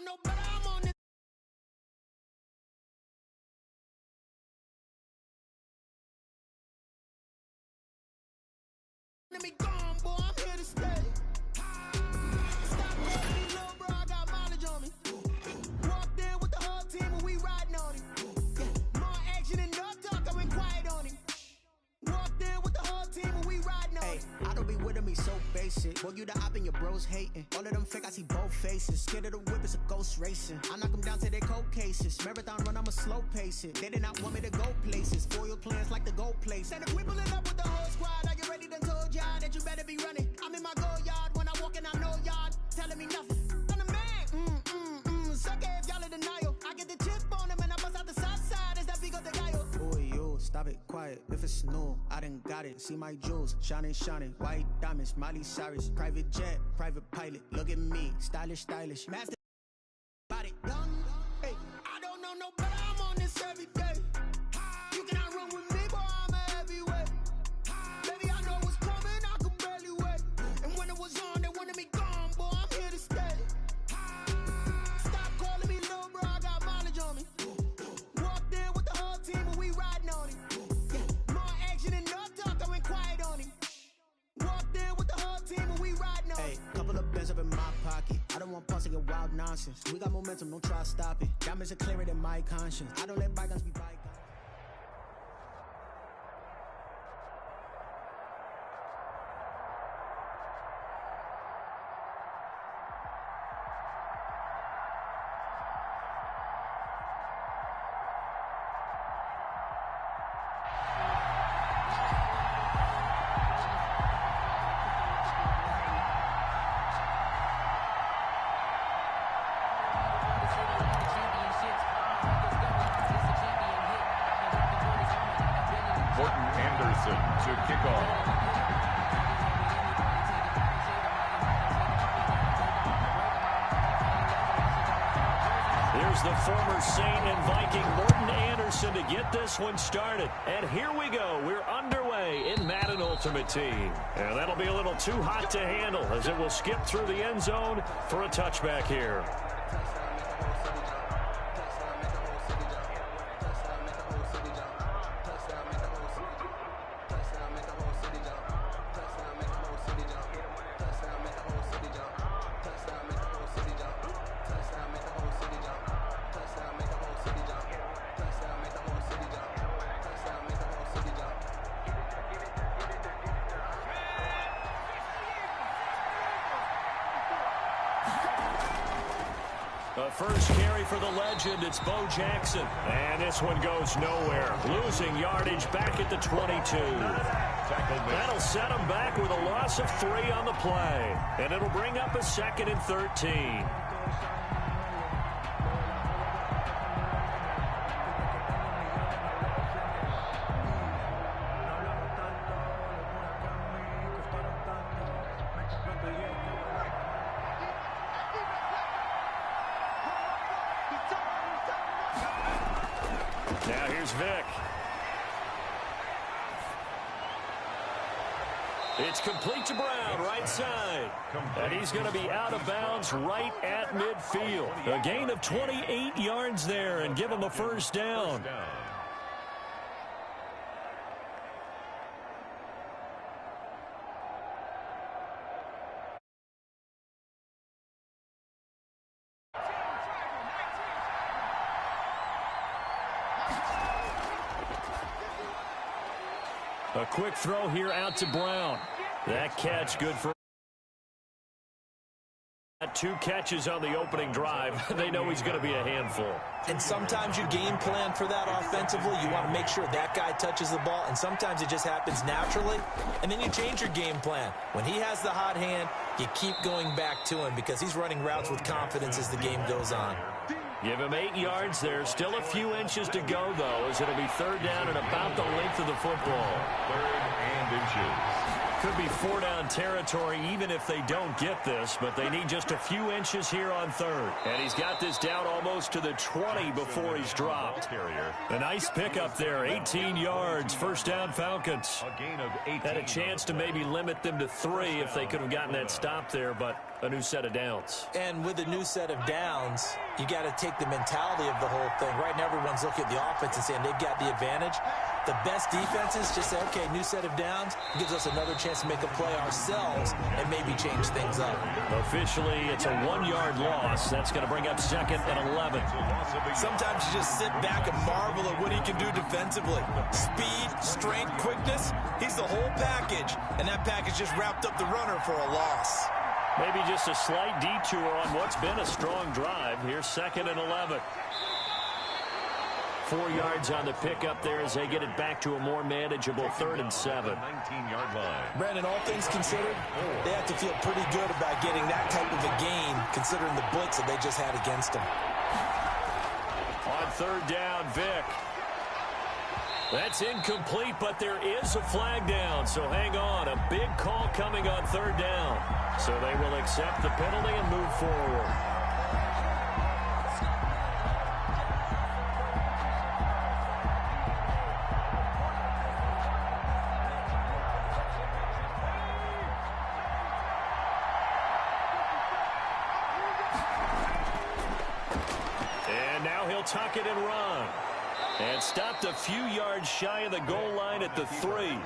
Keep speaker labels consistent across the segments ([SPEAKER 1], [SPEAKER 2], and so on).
[SPEAKER 1] know, but I'm on it. Let me gone, boy, I'm here to stay. Stop calling me little bro, I got mileage on me. Walked in with the whole team and we riding on him. Yeah, more action and no talk, I went quiet on him. Walked in with the whole team and we riding on him.
[SPEAKER 2] I don't be with him, he's so basic. Boy, you the op and your bros hating. All of them fake, I see both faces. Scared of the whip, it's a ghost racing. I knock them down to their cold cases. Marathon run, I'ma slow pace it. They did not want me to go places. Foil plans like the gold place. And if we pulling up with the whole squad, are you ready? Done told y'all that you better be running. I'm in my go yard when I walk in, I know y'all telling me nothing. I'm the man, suck it if y'all in denial. I get the chip on them and I bust out the south side. Is that Vigo de Gallo? Boy, you, stop it, quiet. If it's new, I done got it. See my jewels, shining, white diamonds, Miley Cyrus, private jet, private pilot. Look at me, stylish, master body, young.
[SPEAKER 1] Hey, I don't know no better, I'm on this every day. You cannot run with me, boy, I'm a heavyweight. Baby, I know what's coming, I could barely wait. And when it was on, they wanted me gone, boy, I'm here to stay. Stop calling me little bro, I got mileage on me. Walked in with the whole team and we riding on him. Yeah, more action and no talk, I went quiet on him. Walked in with the whole team and we riding on him.
[SPEAKER 2] Hey, couple of bands up in my pocket. I don't want pulse to get wild nonsense. We got momentum, don't try to stop it. Diamonds are clearer than my conscience. I don't let bygones be bygones.
[SPEAKER 3] To kick off.
[SPEAKER 4] Here's the former Saint and Viking Morten Andersen to get this one started. And here we go. We're underway in Madden Ultimate Team. And that'll be a little too hot to handle as it will skip through the end zone for a touchback here. The first carry for the legend, it's Bo Jackson. And this one goes nowhere. Losing yardage back at the 22. That'll set him back with a loss of 3 on the play. And it'll bring up a 2nd and 13. Now here's Vick. It's complete to Brown, right side. And he's going to be out of bounds right at midfield. A gain of 28 yards there and give him a first down. A quick throw here out to Brown. That catch good for 2 catches on the opening drive. They know he's going to be a handful.
[SPEAKER 5] And sometimes you game plan for that offensively. You want to make sure that guy touches the ball, and sometimes it just happens naturally. And then you change your game plan. When he has the hot hand, you keep going back to him because he's running routes with confidence as the game goes on.
[SPEAKER 4] Give him 8 yards there. Still a few inches to go, though, as it'll be 3rd down and about the length of the football.
[SPEAKER 3] 3rd and inches.
[SPEAKER 4] Could be 4-down territory even if they don't get this, but they need just a few inches here on 3rd. And he's got this down almost to the 20 before he's dropped. A nice pickup there, 18 yards, 1st down Falcons.
[SPEAKER 3] A gain of 18.
[SPEAKER 4] Had a chance to maybe limit them to 3 if they could have gotten that stop there, but a new set of downs.
[SPEAKER 5] And with a new set of downs, you got to take the mentality of the whole thing. Right now, everyone's looking at the offense and saying they've got the advantage. The best defenses just say, okay, new set of downs, gives us another chance to make a play ourselves and maybe change things up.
[SPEAKER 4] Officially, it's a 1-yard loss. That's going to bring up 2nd and 11.
[SPEAKER 5] Sometimes you just sit back and marvel at what he can do defensively. Speed, strength, quickness, he's the whole package. And that package just wrapped up the runner for a loss.
[SPEAKER 4] Maybe just a slight detour on what's been a strong drive. Here's 2nd and 11. 4 yards on the pickup there as they get it back to a more manageable 3rd and 7.
[SPEAKER 3] 19-yard line.
[SPEAKER 5] Brandon, all things considered, they have to feel pretty good about getting that type of a gain considering the blitz that they just had against them.
[SPEAKER 4] On 3rd down, Vick. That's incomplete, but there is a flag down, so hang on. A big call coming on 3rd down. So they will accept the penalty and move forward. And now he'll tuck it and run. And stopped a few yards shy of the goal line at the 3.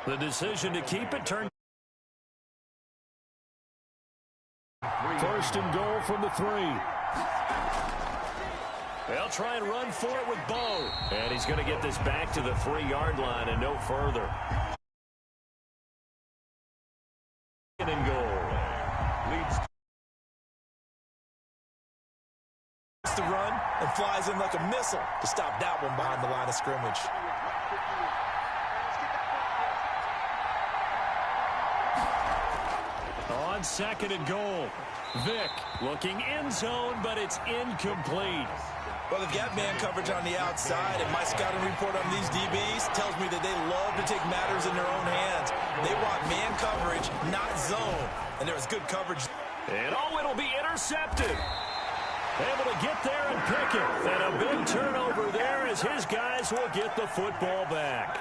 [SPEAKER 4] The decision to keep it turned. 1st and goal from the 3. They'll try and run for it with Bo. And he's going to get this back to the 3-yard line and no further. 2nd and goal. Leads
[SPEAKER 5] The run and flies in like a missile to stop that one behind the line of scrimmage.
[SPEAKER 4] On 2nd and goal, Vick looking end zone, but it's incomplete.
[SPEAKER 5] Well, they've got man coverage on the outside, and my scouting report on these DBs tells me that they love to take matters in their own hands. They want man coverage, not zone, and there was good coverage.
[SPEAKER 4] And it'll be intercepted. Able to get there and pick it. And a big turnover there as his guys will get the football back.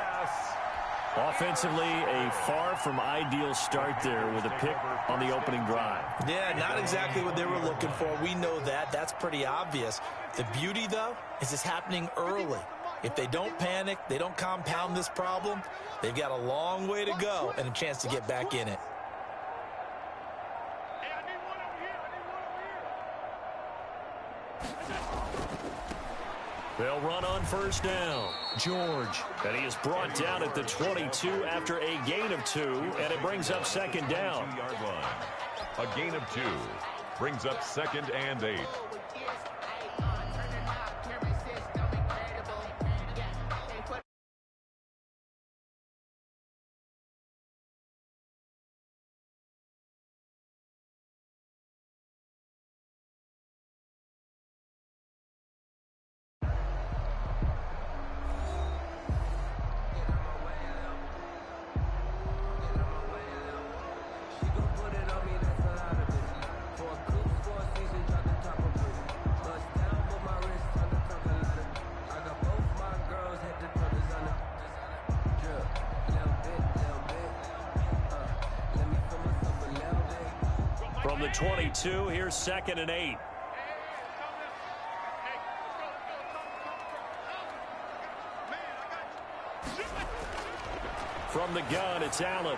[SPEAKER 4] Offensively, a far from ideal start there with a pick on the opening drive.
[SPEAKER 5] Yeah, not exactly what they were looking for. We know that. That's pretty obvious. The beauty, though, is it's happening early. If they don't panic, they don't compound this problem, they've got a long way to go and a chance to get back in it.
[SPEAKER 4] They'll run on 1st down. George. And he is brought down at the 22 after a gain of 2, and it brings up 2nd down.
[SPEAKER 3] 2-yard line. A gain of 2 brings up 2nd and 8.
[SPEAKER 4] From the 22, here's 2nd and 8. From the gun, it's Allen.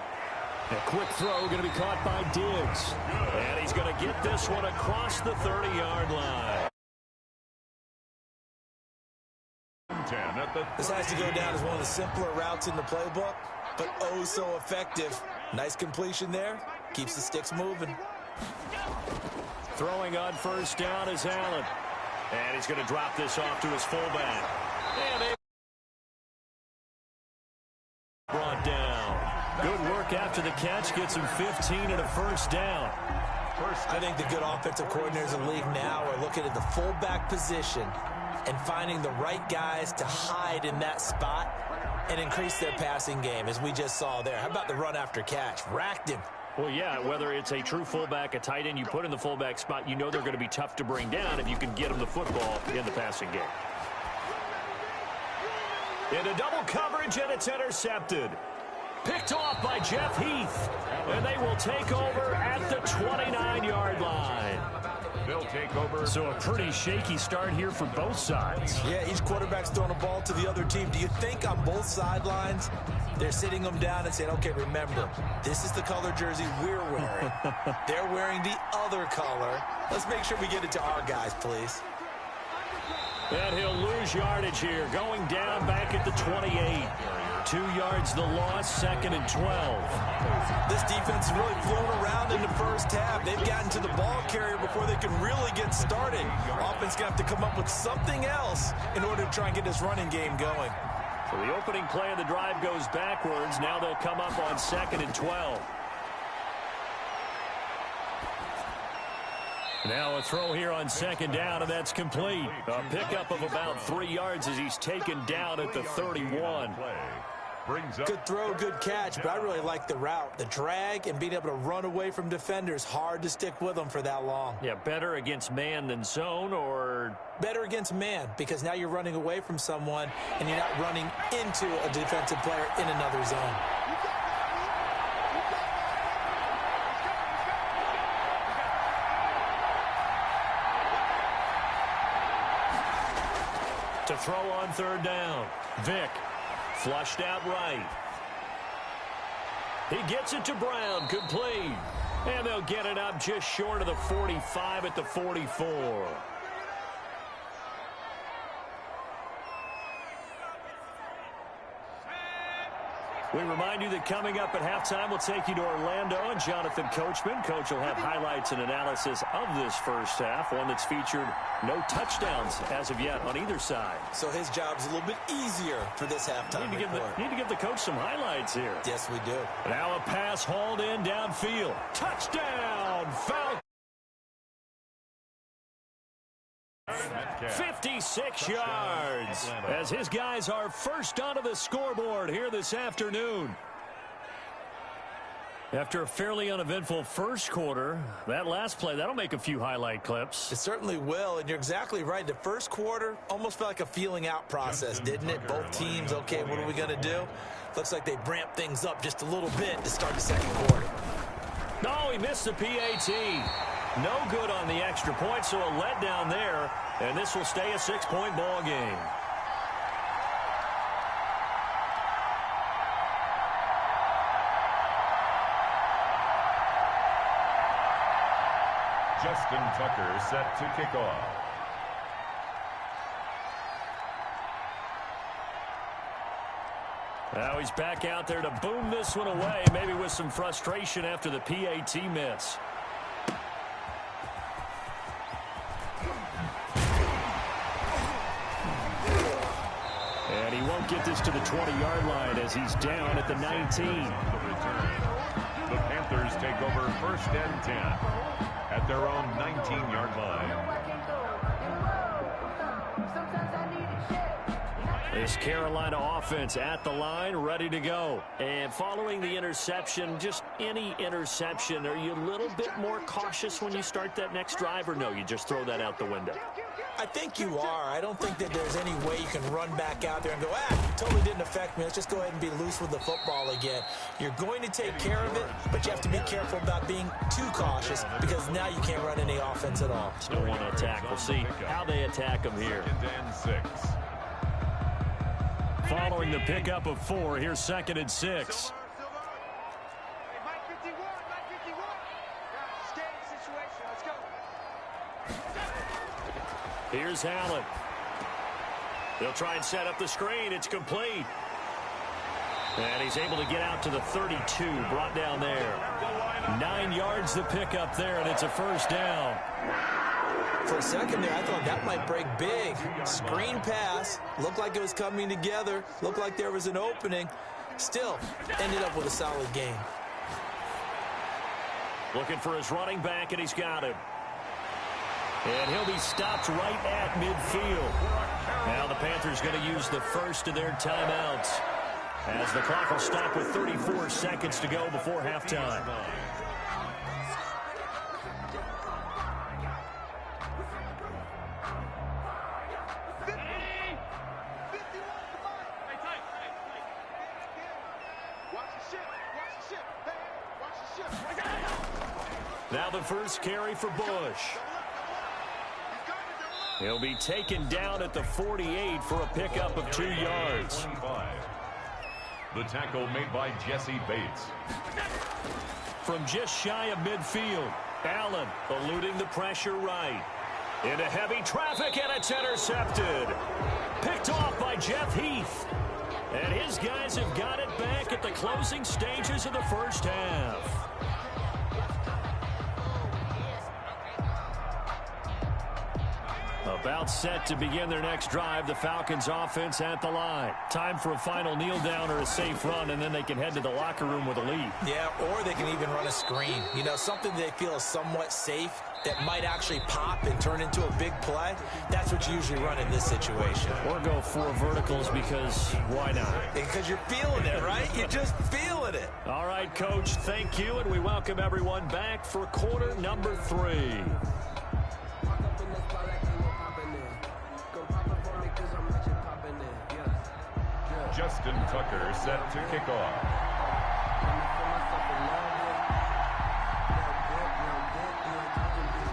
[SPEAKER 4] A quick throw going to be caught by Diggs. And he's going to get this one across the 30-yard line.
[SPEAKER 5] This has to go down as one of the simpler routes in the playbook, but oh so effective. Nice completion there. Keeps the sticks moving.
[SPEAKER 4] Throwing on 1st down is Allen. And he's going to drop this off to his fullback. And they brought down. Good work after the catch. Gets him 15 and a 1st down.
[SPEAKER 5] I think the good offensive coordinators in the league now are looking at the fullback position and finding the right guys to hide in that spot and increase their passing game, as we just saw there. How about the run after catch? Racked him.
[SPEAKER 4] Well, yeah, whether it's a true fullback, a tight end you put in the fullback spot, you know they're going to be tough to bring down if you can get them the football in the passing game. Into double coverage, and it's intercepted. Picked off by Jeff Heath. And they will take over at the 29-yard line.
[SPEAKER 3] They'll take over.
[SPEAKER 4] So a pretty shaky start here for both sides.
[SPEAKER 5] Yeah, each quarterback's throwing a ball to the other team. Do you think on both sidelines they're sitting them down and saying, okay, remember, this is the color jersey we're wearing. They're wearing the other color. Let's make sure we get it to our guys, please.
[SPEAKER 4] And he'll lose yardage here, going down back at the 28. 2 yards the loss, 2nd and 12.
[SPEAKER 5] This defense has really flown around in the first half. They've gotten to the ball carrier before they can really get started. Offense going to have to come up with something else in order to try and get this running game going.
[SPEAKER 4] So the opening play of the drive goes backwards. Now they'll come up on 2nd and 12. Now a throw here on 2nd down, and that's complete. A pickup of about 3 yards as he's taken down at the 31.
[SPEAKER 5] Good throw, good catch, but I really like the route. The drag and being able to run away from defenders, hard to stick with them for that long.
[SPEAKER 4] Yeah, better against man than zone, or?
[SPEAKER 5] Better against man, because now you're running away from someone and you're not running into a defensive player in another zone.
[SPEAKER 4] To throw on 3rd down. Vick flushed out right. He gets it to Brown, complete. And they'll get it up just short of the 45 at the 44. We remind you that coming up at halftime, we'll take you to Orlando and Jonathan Coachman. Coach will have highlights and analysis of this first half, one that's featured no touchdowns as of yet on either side.
[SPEAKER 5] So his job's a little bit easier for this halftime report.
[SPEAKER 4] Need to give the coach some highlights here.
[SPEAKER 5] Yes, we do.
[SPEAKER 4] Now a pass hauled in downfield. Touchdown, Falcons. 56 yards as his guys are first onto the scoreboard here this afternoon. After a fairly uneventful first quarter, that last play, that'll make a few highlight clips.
[SPEAKER 5] It certainly will, and you're exactly right. The first quarter almost felt like a feeling out process, didn't it? Both teams, okay, what are we going to do? Looks like they ramped things up just a little bit to start the second quarter.
[SPEAKER 4] No, he missed the PAT. No good on the extra point, so a letdown there, and this will stay a 6-point ball game.
[SPEAKER 3] Justin Tucker set to kick off.
[SPEAKER 4] Now he's back out there to boom this one away, maybe with some frustration after the PAT miss. And he won't get this to the 20-yard line as he's down at the 19.
[SPEAKER 3] The Panthers take over 1st and 10 at their own 19-yard line.
[SPEAKER 4] This Carolina offense at the line, ready to go. And following the interception, just any interception, are you a little bit more cautious when you start that next drive, or no, you just throw that out the window?
[SPEAKER 5] I think you are. I don't think that there's any way you can run back out there and go, totally didn't affect me. Let's just go ahead and be loose with the football again. You're going to take care of it, but you have to be careful about being too cautious because now you can't run any offense at all.
[SPEAKER 4] Still want to attack. We'll see how they attack them here.
[SPEAKER 3] 2nd and 6.
[SPEAKER 4] Following the pickup of 4, here's 2nd and 6. Here's Allen. They'll try and set up the screen. It's complete. And he's able to get out to the 32, brought down there. 9 yards to pick up there, and it's a 1st down.
[SPEAKER 5] For a second there, I thought that might break big. Screen pass. Looked like it was coming together. Looked like there was an opening. Still, ended up with a solid game.
[SPEAKER 4] Looking for his running back, and he's got him. And he'll be stopped right at midfield. Now the Panthers going to use the first of their timeouts as the clock will stop with 34 seconds to go before halftime. Now the first carry for Bush. He'll be taken down at the 48 for a pickup of 2 yards.
[SPEAKER 3] 25. The tackle made by Jesse Bates.
[SPEAKER 4] From just shy of midfield, Allen eluding the pressure right. Into heavy traffic, and it's intercepted. Picked off by Jeff Heath. And his guys have got it back at the closing stages of the first half. About set to begin their next drive. The Falcons offense at the line. Time for a final kneel down or a safe run, and then they can head to the locker room with a lead.
[SPEAKER 5] Yeah, or they can even run a screen. You know, something they feel is somewhat safe that might actually pop and turn into a big play. That's what you usually run in this situation.
[SPEAKER 4] Or go 4 verticals because why not?
[SPEAKER 5] Because you're feeling it, right? You're just feeling it.
[SPEAKER 4] All right, Coach, thank you, and we welcome everyone back for quarter number 3.
[SPEAKER 3] Justin Tucker set to kick off.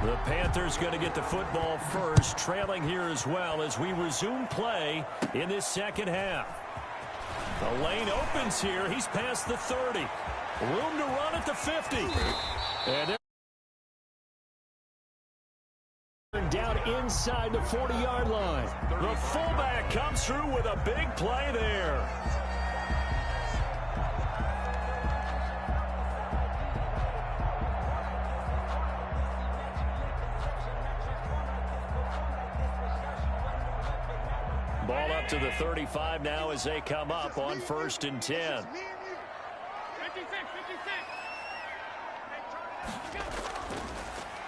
[SPEAKER 4] The Panthers going to get the football first, trailing here as well as we resume play in this second half. The lane opens here. He's past the 30. Room to run at the 50. And they're down inside the 40-yard line. The fullback comes through with a big play there. Ball up to the 35 now as they come up on 1st and 10.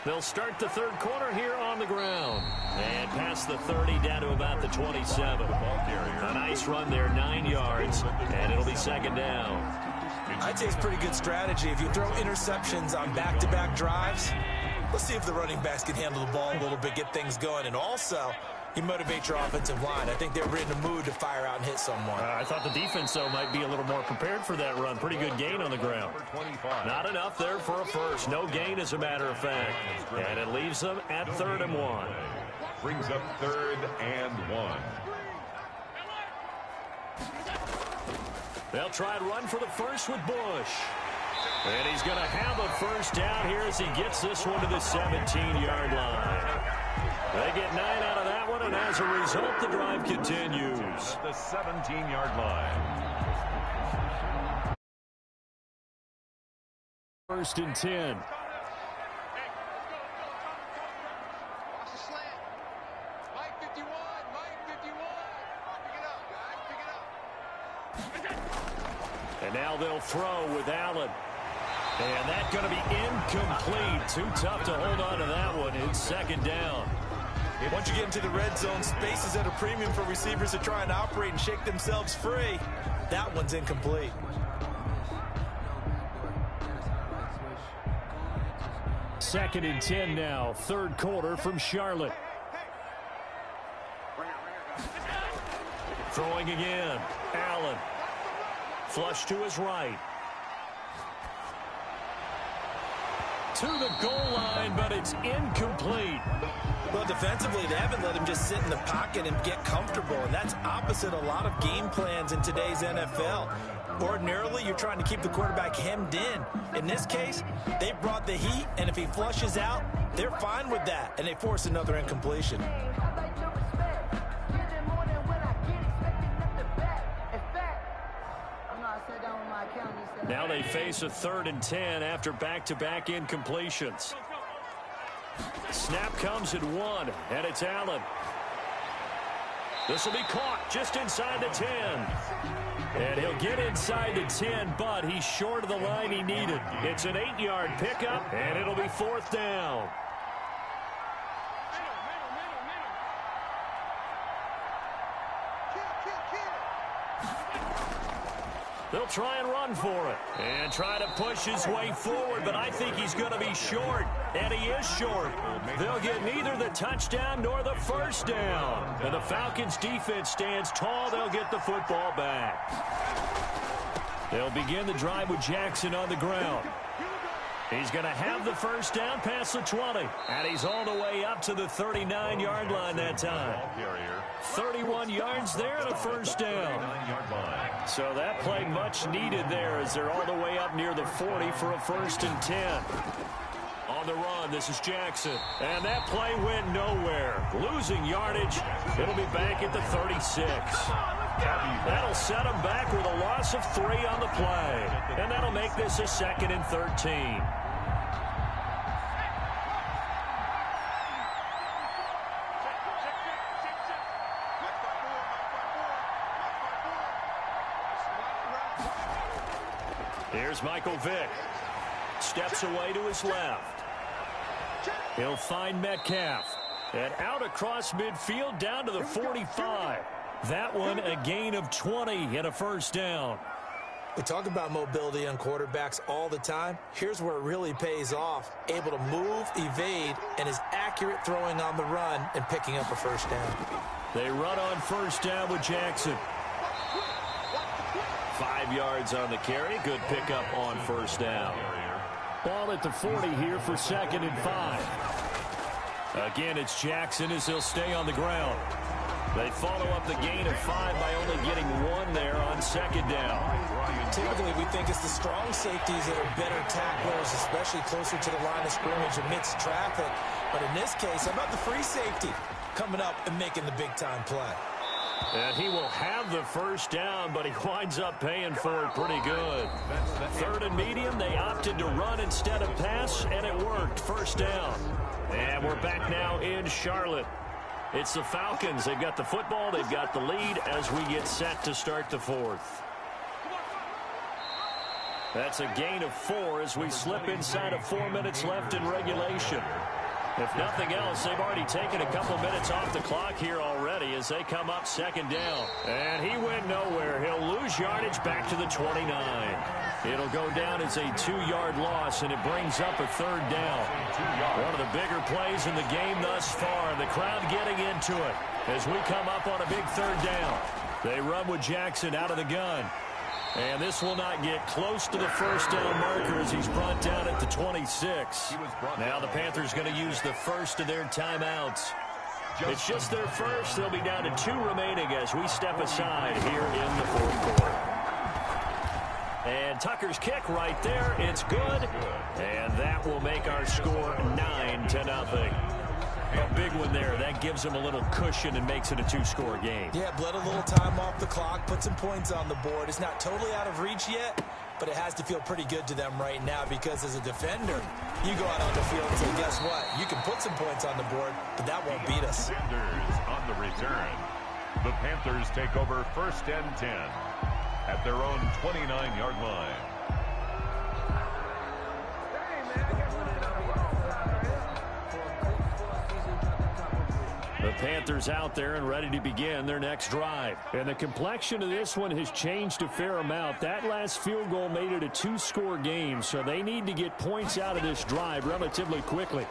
[SPEAKER 4] They'll start the third quarter here on the ground. And past the 30 down to about the 27. A nice run there, 9 yards, and it'll be second down.
[SPEAKER 5] I'd say it's pretty good strategy. If you throw interceptions on back-to-back drives, let's see if the running backs can handle the ball a little bit, get things going, and also you motivate your offensive line. I think they're in the mood to fire out and hit someone.
[SPEAKER 4] I thought the defense, though, might be a little more prepared for that run. Pretty good gain on the ground. Not enough there for a first. No gain, as a matter of fact. And it leaves them at 3rd and 1.
[SPEAKER 3] Brings up 3rd and 1.
[SPEAKER 4] They'll try and run for the first with Bush. And he's going to have a first down here as he gets this one to the 17-yard line. They get 9 out of that one, and as a result, the drive continues.
[SPEAKER 3] The 17-yard line.
[SPEAKER 4] 1st and 10. And now they'll throw with Allen. And that's going to be incomplete. Too tough to hold on to that one. It's 2nd down.
[SPEAKER 5] Once you get into the red zone, space is at a premium for receivers to try and operate and shake themselves free. That one's incomplete.
[SPEAKER 4] Second and 10 now. 3rd quarter from Charlotte. Throwing again. Allen. Flush to his right. To the goal line, but it's incomplete.
[SPEAKER 5] Well, defensively, they haven't let him just sit in the pocket and get comfortable, and that's opposite a lot of game plans in today's NFL. Ordinarily, you're trying to keep the quarterback hemmed in. In this case, they brought the heat, and if he flushes out, they're fine with that, and they force another incompletion.
[SPEAKER 4] Now they face a 3rd and 10 after back-to-back incompletions. Snap comes at 1, and it's Allen. This will be caught just inside the 10. And he'll get inside the 10, but he's short of the line he needed. It's an 8-yard pickup, and it'll be 4th down. They'll try and run for it and try to push his way forward, but I think he's going to be short, and he is short. They'll get neither the touchdown nor the first down. And the Falcons' defense stands tall. They'll get the football back. They'll begin the drive with Jackson on the ground. He's going to have the first down past the 20. And he's all the way up to the 39-yard line that time. 31 yards there and a first down. So that play much needed there as they're all the way up near the 40 for a 1st and 10. On the run, this is Jackson. And that play went nowhere. Losing yardage. It'll be back at the 36. That'll set him back with a loss of 3 on the play. And that'll make this a 2nd and 13. Here's Michael Vick. Steps away to his left. He'll find Metcalf. And out across midfield down to the 45. That one a gain of 20 and a first down.
[SPEAKER 5] We talk about mobility on quarterbacks all the time. Here's where it really pays off. Able to move, evade, and is accurate throwing on the run and picking up a first down.
[SPEAKER 4] They run on first down with Jackson. 5 yards on the carry. Good pickup on first down. Ball at the 40 here for 2nd and 5. Again, it's Jackson as he'll stay on the ground. They follow up the gain of 5 by only getting 1 there on 2nd down.
[SPEAKER 5] Typically, we think it's the strong safeties that are better tacklers, especially closer to the line of scrimmage amidst traffic. But in this case, how about the free safety coming up and making the big-time play?
[SPEAKER 4] And he will have the first down, but he winds up paying for it pretty good. 3rd and medium, they opted to run instead of pass, and it worked. First down. And we're back now in Charlotte. It's the Falcons. They've got the football. They've got the lead as we get set to start the 4th. That's a gain of 4 as we slip inside of 4 minutes left in regulation. If nothing else, they've already taken a couple minutes off the clock here already as they come up 2nd down. And he went nowhere. He'll lose yardage back to the 29. It'll go down as a 2-yard loss, and it brings up a 3rd down. One of the bigger plays in the game thus far. The crowd getting into it as we come up on a big 3rd down. They run with Jackson out of the gun. And this will not get close to the first down marker as he's brought down at the 26. Now the Panthers going to use the first of their timeouts. It's just their first. They'll be down to 2 remaining as we step aside here in the 4th quarter. And Tucker's kick right there. It's good. And that will make our score 9-0. A big one there. That gives them a little cushion and makes it a 2-score game.
[SPEAKER 5] Yeah, bled a little time off the clock, put some points on the board. It's not totally out of reach yet, but it has to feel pretty good to them right now because as a defender, you go out on the field and say, guess what? You can put some points on the board, but that won't beat us.
[SPEAKER 3] Defenders on the return. The Panthers take over 1st and 10 at their own 29-yard line.
[SPEAKER 4] The Panthers out there and ready to begin their next drive. And the complexion of this one has changed a fair amount. That last field goal made it a 2-score game, so they need to get points out of this drive relatively quickly.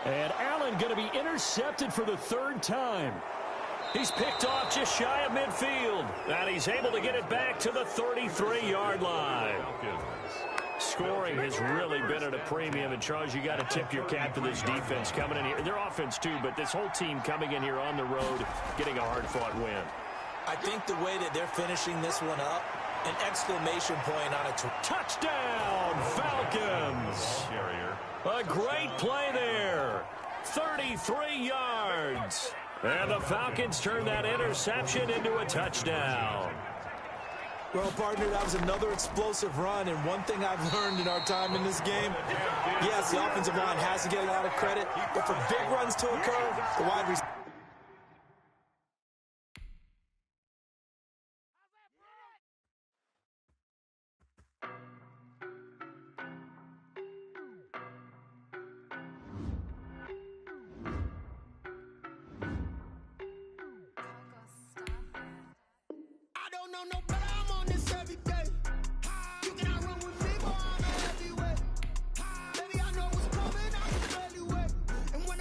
[SPEAKER 4] And Allen going to be intercepted for the 3rd time. He's picked off just shy of midfield. And he's able to get it back to the 33-yard line. Scoring has really been at a premium, and Charles, you got to tip your cap to this defense coming in here. Their offense too, but this whole team coming in here on the road, getting a hard-fought win.
[SPEAKER 5] I think the way that they're finishing this one up, an exclamation point on a
[SPEAKER 4] touchdown, Falcons! A great play there. 33 yards. And the Falcons turn that interception into a touchdown.
[SPEAKER 5] Well, partner, that was another explosive run, and one thing I've learned in our time in this game, yes, the offensive line has to get a lot of credit, but for big runs to occur, the wide receiver.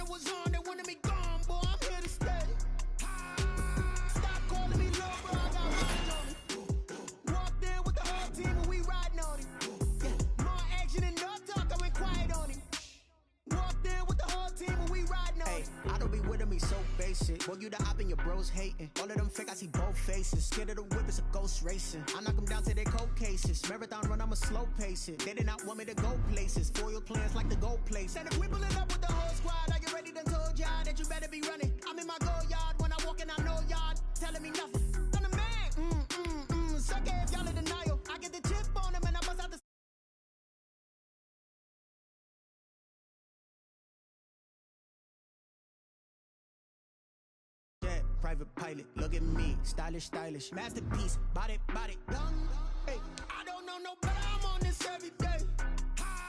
[SPEAKER 1] Was on, they wanted me gone, boy, I'm here to stay. Stop calling me love, bro.
[SPEAKER 2] bros hating. All of them fake, I see both faces. Scared of the whip, it's a ghost racing. I knock them down to their cold cases. Marathon run, I'ma slow pace it. They did not want me to go places. Foil plans like the gold place. And if we pulling up with the whole squad, are you ready? Done told y'all that you better be running. I'm in my go yard. When I walk in, I know y'all telling me nothing. I'm the man. Suck it if y'all in denial. I get the chip on them and I bust out the private pilot, look at me, stylish, masterpiece, body, young. Hey, I don't know no better, I'm on this every day.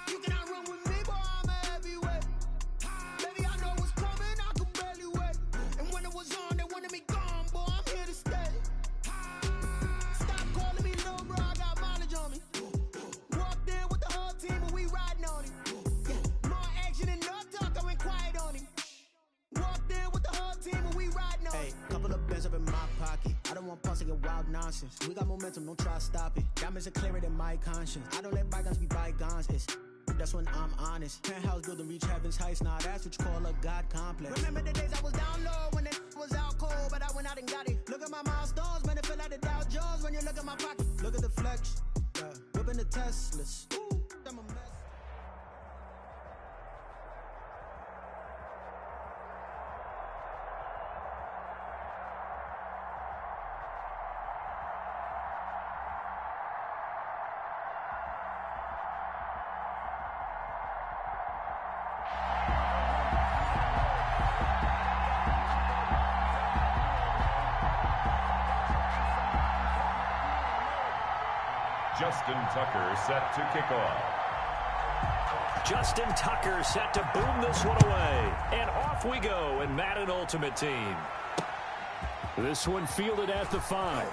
[SPEAKER 2] You cannot run with me, boy, I'm a heavyweight. Baby, I know what's coming, I could barely wait. And when it was on, they wanted me gone, boy, I'm here to stay. Stop calling me little bro, I got mileage on me. Walked in with the whole team, and we riding on him. Yeah, more action and no talk, I went quiet on him. Walked in with the whole team, and we riding on him. Hey, couple of bands up in my pocket. I don't want pause to get wild nonsense. We got momentum, don't try to stop it. Diamonds are clearer than my conscience. I don't let bygones be bygones. That's when I'm honest. Penthouse building, reach heaven's heights. Nah, that's what you call a God complex. Remember the days I was down low when it was out cold, but I went out and got it. Look at my milestones, man, it feel like the Dow Jones when you look at my pocket. Look at the flex, whipping the Teslas. Ooh, I'm a mess.
[SPEAKER 3] Justin Tucker set to kick off.
[SPEAKER 4] Justin Tucker set to boom this one away. And off we go in Madden Ultimate Team. This one fielded at the 5.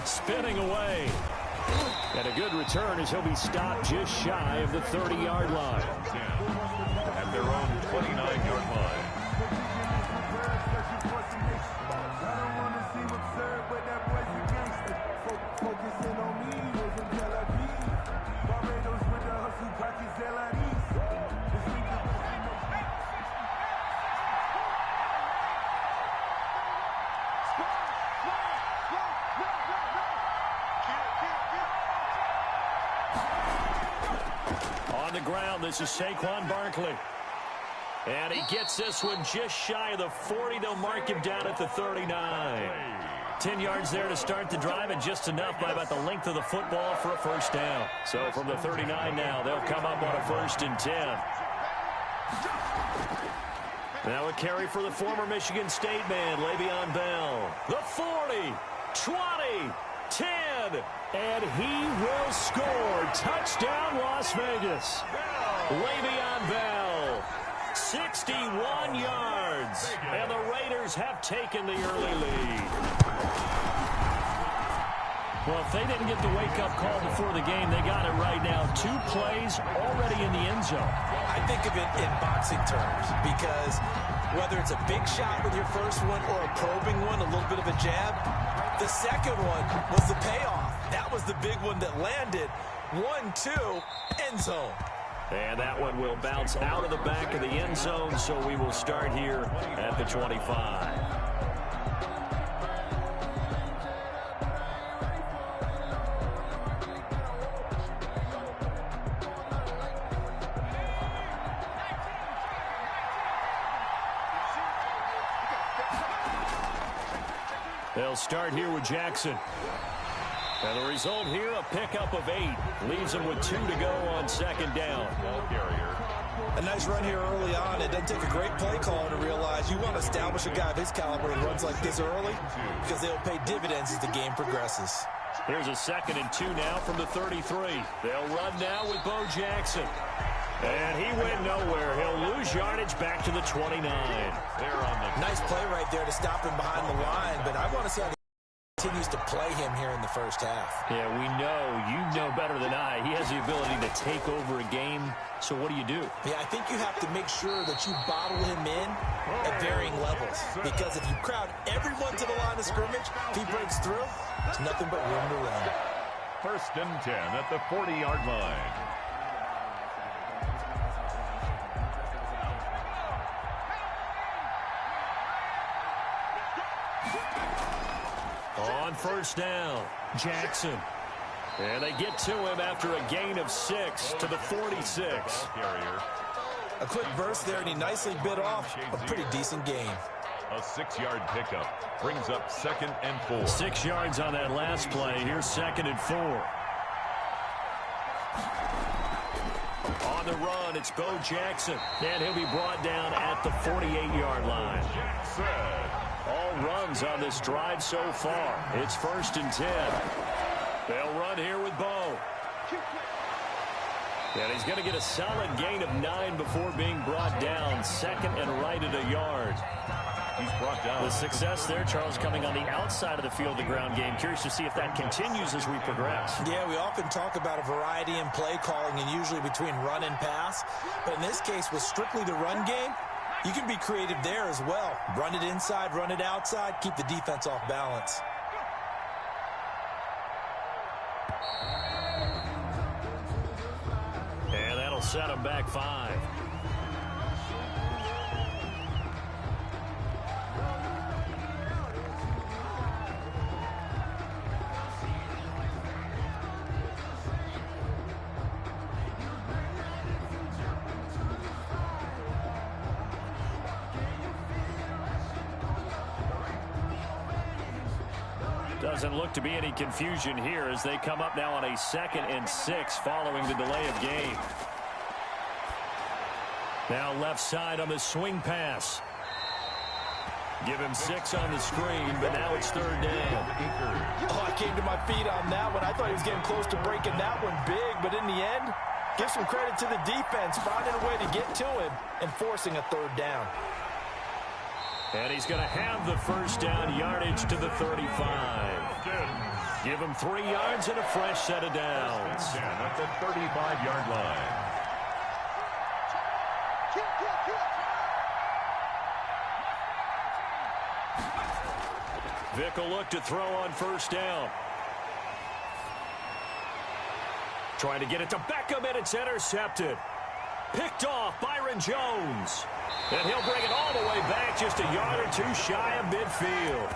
[SPEAKER 4] Spinning away. And a good return as he'll be stopped just shy of the 30-yard line.
[SPEAKER 3] 10 at their own 29-yard line.
[SPEAKER 4] On the ground, this is Saquon Barkley. And he gets this one just shy of the 40. They'll mark him down at the 39. 10 yards there to start the drive, and just enough by about the length of the football for a first down. So from the 39 now, they'll come up on a 1st and 10. Now a carry for the former Michigan State man, Le'Veon Bell. The 40, 20, 10, and he will score. Touchdown, Las Vegas. Le'Veon Bell, 61 yards, and the Raiders have taken the early lead. Well, if they didn't get the wake-up call before the game, they got it right now. 2 plays already in the end zone.
[SPEAKER 5] I think of it in boxing terms, because whether it's a big shot with your first one or a probing one, a little bit of a jab, the second one was the payoff. That was the big one that landed. 1-2, end zone.
[SPEAKER 4] And that one will bounce out of the back of the end zone, so we will start here at the 25. They'll start here with Jackson. And the result here, a pickup of 8. Leaves them with 2 to go on 2nd down.
[SPEAKER 3] Ball carrier.
[SPEAKER 5] A nice run here early on. It doesn't take a great play caller to realize you want to establish a guy of his caliber who runs like this early, because they'll pay dividends as the game progresses.
[SPEAKER 4] Here's a 2nd and 2 now from the 33. They'll run now with Bo Jackson. And he went nowhere. He'll lose yardage back to the 29.
[SPEAKER 3] They're on the
[SPEAKER 5] Nice play right there to stop him behind the line, but I want to see how he continues to play him here in the first half.
[SPEAKER 4] Yeah, we know. You know better than I. He has the ability to take over a game. So what do you do?
[SPEAKER 5] Yeah, I think you have to make sure that you bottle him in at varying levels, because if you crowd everyone to the line of scrimmage, if he breaks through, there's nothing but room to run.
[SPEAKER 3] 1st and 10 at the 40-yard line.
[SPEAKER 4] On first down, Jackson. And they get to him after a gain of 6 to the 46.
[SPEAKER 5] A quick burst there, and he nicely bit off a pretty decent gain.
[SPEAKER 3] A 6-yard pickup brings up 2nd and 4.
[SPEAKER 4] 6 yards on that last play. Here's 2nd and 4. On the run, it's Bo Jackson. And he'll be brought down at the 48-yard line. All runs on this drive so far. It's 1st and 10. They'll run here with Bo. And he's going to get a solid gain of 9 before being brought down. 2nd and right at a yard. He's brought down. The success there, Charles, coming on the outside of the field, the ground game. Curious to see if that continues as we progress.
[SPEAKER 5] Yeah, we often talk about a variety in play calling and usually between run and pass. But in this case, with strictly the run game, you can be creative there as well. Run it inside, run it outside, keep the defense off balance.
[SPEAKER 4] And that'll set him back 5. Doesn't look to be any confusion here as they come up now on a 2nd and 6 following the delay of game. Now left side on the swing pass. Give him 6 on the screen, but now it's 3rd down.
[SPEAKER 5] Oh, I came to my feet on that one. I thought he was getting close to breaking that one big, but in the end, give some credit to the defense, finding a way to get to him and forcing a 3rd down.
[SPEAKER 4] And he's going to have the 1st down, yardage to the 35. Give him 3 yards and a fresh set of downs.
[SPEAKER 3] At the 35-yard line.
[SPEAKER 4] Vick will look to throw on 1st down. Trying to get it to Beckham, and it's intercepted. Picked off Byron Jones. And he'll bring it all the way back, just a yard or 2 shy of midfield.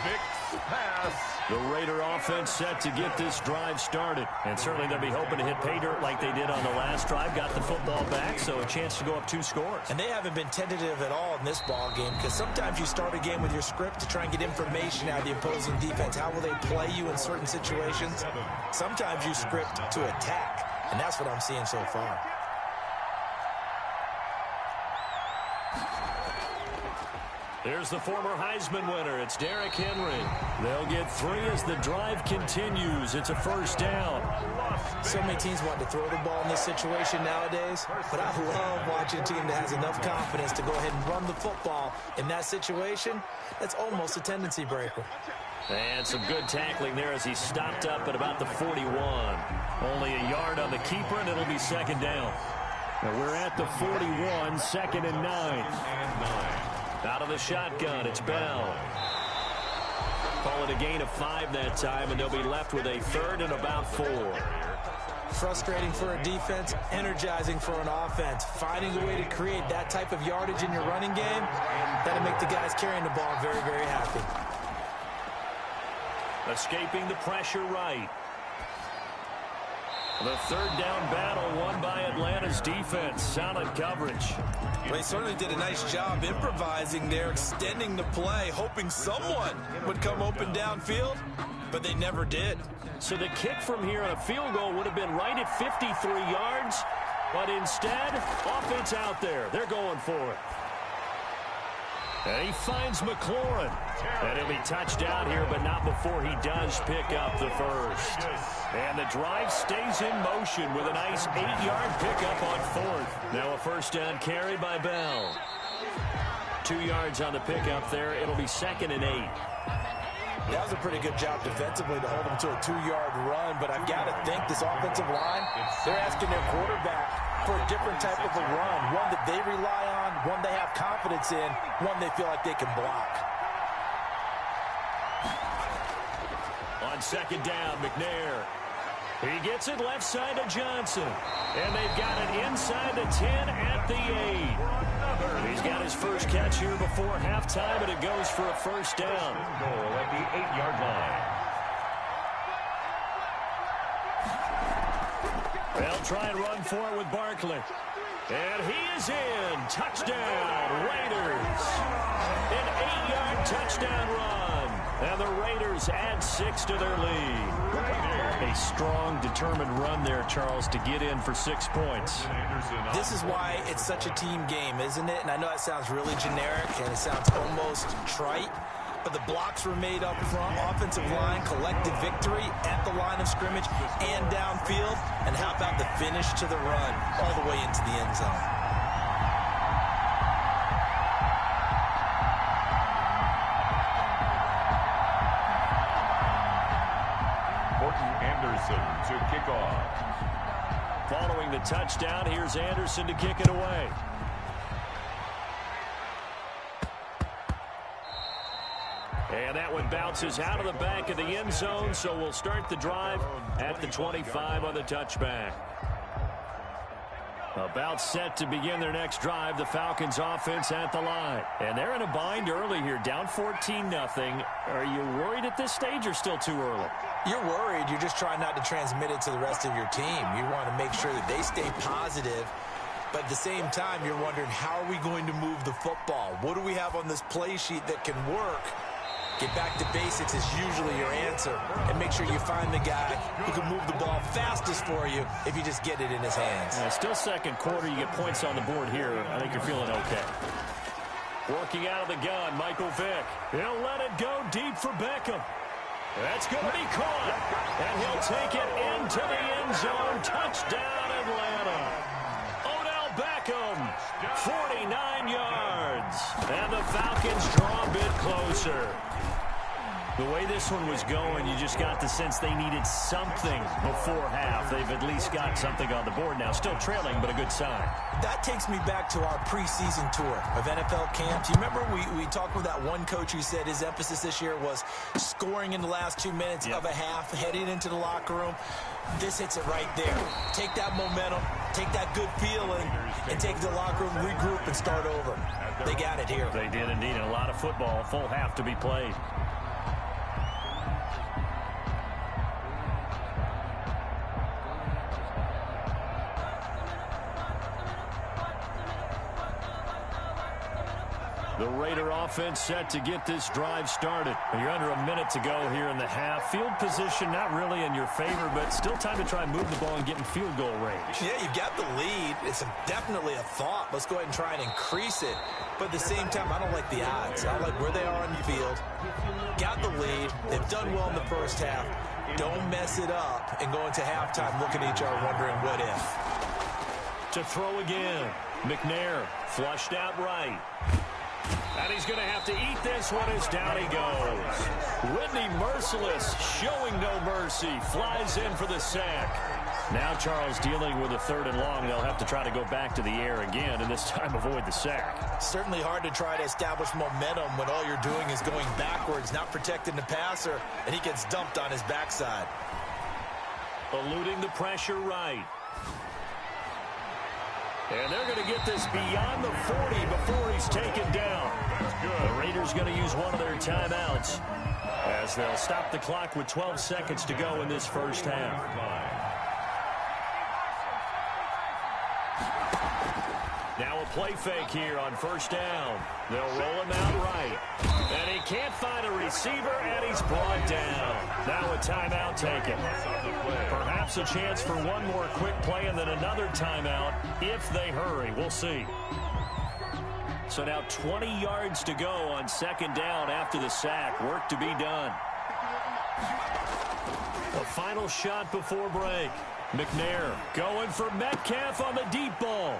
[SPEAKER 3] Vick's pass.
[SPEAKER 4] The Raider offense set to get this drive started. And certainly they'll be hoping to hit pay dirt like they did on the last drive. Got the football back, so a chance to go up 2 scores.
[SPEAKER 5] And they haven't been tentative at all in this ball game, because sometimes you start a game with your script to try and get information out of the opposing defense. How will they play you in certain situations? Sometimes you script to attack, and that's what I'm seeing so far.
[SPEAKER 4] There's the former Heisman winner. It's Derrick Henry. They'll get 3 as the drive continues. It's a 1st down.
[SPEAKER 5] So many teams want to throw the ball in this situation nowadays, but I love watching a team that has enough confidence to go ahead and run the football in that situation. That's almost a tendency breaker.
[SPEAKER 4] And some good tackling there as he stopped up at about the 41. Only a yard on the keeper, and it'll be 2nd down. Now we're at the 41, 2nd and 9. Out of the shotgun, it's Bell. Call it a gain of 5 that time, and they'll be left with a 3rd and about 4.
[SPEAKER 5] Frustrating for a defense, energizing for an offense. Finding a way to create that type of yardage in your running game, that'll make the guys carrying the ball very, very happy.
[SPEAKER 4] Escaping the pressure right. The 3rd down battle won by Atlanta's defense. Solid coverage.
[SPEAKER 5] Well, they certainly did a nice job improvising there, extending the play, hoping someone would come open downfield, but they never did.
[SPEAKER 4] So the kick from here on a field goal would have been right at 53 yards, but instead, offense out there. They're going for it. And he finds McLaurin. And he'll be touched down here, but not before he does pick up the 1st. And the drive stays in motion with a nice 8-yard pickup on 4th. Now a 1st down carry by Bell. 2 yards on the pickup there. It'll be 2nd and 8.
[SPEAKER 5] That was a pretty good job defensively to hold them to a 2-yard run, but I've got to think this offensive line, they're asking their quarterback for a different type of a run, one that they rely on, one they have confidence in, one they feel like they can block.
[SPEAKER 4] On 2nd down, McNair. He gets it left side to Johnson. And they've got it inside the 10 at the 8. He's got his first catch here before halftime, and it goes for a first down.
[SPEAKER 3] Goal at the 8-yard line.
[SPEAKER 4] They'll try and run for it with Barkley. And he is in. Touchdown, Raiders. An 8-yard touchdown run. And the Raiders add 6 to their lead. A strong, determined run there, Charles, to get in for 6 points.
[SPEAKER 5] This is why it's such a team game, isn't it? And I know it sounds really generic and it sounds almost trite, but the blocks were made up front, offensive line, collective victory at the line of scrimmage and downfield. And how about the finish to the run all the way into the end zone?
[SPEAKER 3] To kick off.
[SPEAKER 4] Following the touchdown, here's Anderson to kick it away. And that one bounces out of the back of the end zone, so we'll start the drive at the 25 on the touchback. About set to begin their next drive, the Falcons offense at the line. And they're in a bind early here, down 14-0. Are you worried at this stage or still too early?
[SPEAKER 5] You're worried. You're just trying not to transmit it to the rest of your team. You want to make sure that they stay positive. But at the same time, you're wondering, how are we going to move the football? What do we have on this play sheet that can work? Get back to basics is usually your answer. And make sure you find the guy who can move the ball fastest for you if you just get it in his hands.
[SPEAKER 4] Still second quarter. You get points on the board here. I think you're feeling okay. Working out of the gun, Michael Vick. He'll let it go deep for Beckham. That's going to be caught. And he'll take it into the end zone. Touchdown, Atlanta. Odell Beckham, 49 yards. And the Falcons draw a bit closer. The way this one was going, you just got the sense they needed something before half. They've at least got something on the board now. Still trailing, but a good sign.
[SPEAKER 5] That takes me back to our preseason tour of NFL camps. You remember we talked with that one coach who said his emphasis this year was scoring in the last 2 minutes of a half, heading into the locker room. This hits it right there. Take that momentum, take that good feeling, and take it to the locker room, regroup, and start over. They got it here.
[SPEAKER 4] They did indeed. And a lot of football, full half to be played. The Raider offense set to get this drive started. You're under a minute to go here in the half. Field position not really in your favor, but still time to try and move the ball and get in field goal range.
[SPEAKER 5] Yeah, you got the lead. It's definitely a thought. Let's go ahead and try and increase it. But at the same time, I don't like the odds. I don't like where they are on the field. Got the lead. They've done well in the first half. Don't mess it up and go into halftime looking at each other wondering what if.
[SPEAKER 4] To throw again. McNair flushed out right. And he's going to have to eat this one as down he goes. Whitney Merciless showing no mercy. Flies in for the sack. Now Charles dealing with a 3rd and long. They'll have to try to go back to the air again and this time avoid the sack.
[SPEAKER 5] Certainly hard to try to establish momentum when all you're doing is going backwards, not protecting the passer, and he gets dumped on his backside.
[SPEAKER 4] Eluding the pressure right. And they're going to get this beyond the 40 before he's taken down. The Raiders going to use one of their timeouts as they'll stop the clock with 12 seconds to go in this first half. Now a play fake here on first down. They'll roll him out right. And he can't find a receiver, and he's brought down. Now a timeout taken. Perhaps a chance for one more quick play and then another timeout if they hurry. We'll see. So now 20 yards to go on second down after the sack. Work to be done. A final shot before break. McNair going for Metcalf on the deep ball.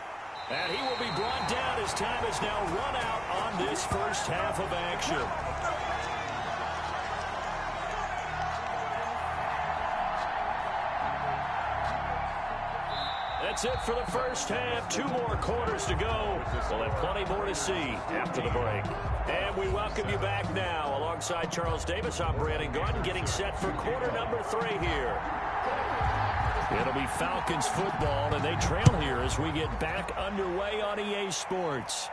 [SPEAKER 4] And he will be brought down as time is now run out on this first half of action. That's it for the first half. 2 more quarters to go. We'll have plenty more to see after the break. And we welcome you back now. Alongside Charles Davis, I'm Brandon Gordon, getting set for quarter number 3 here. It'll be Falcons football, and they trail here as we get back underway on EA Sports.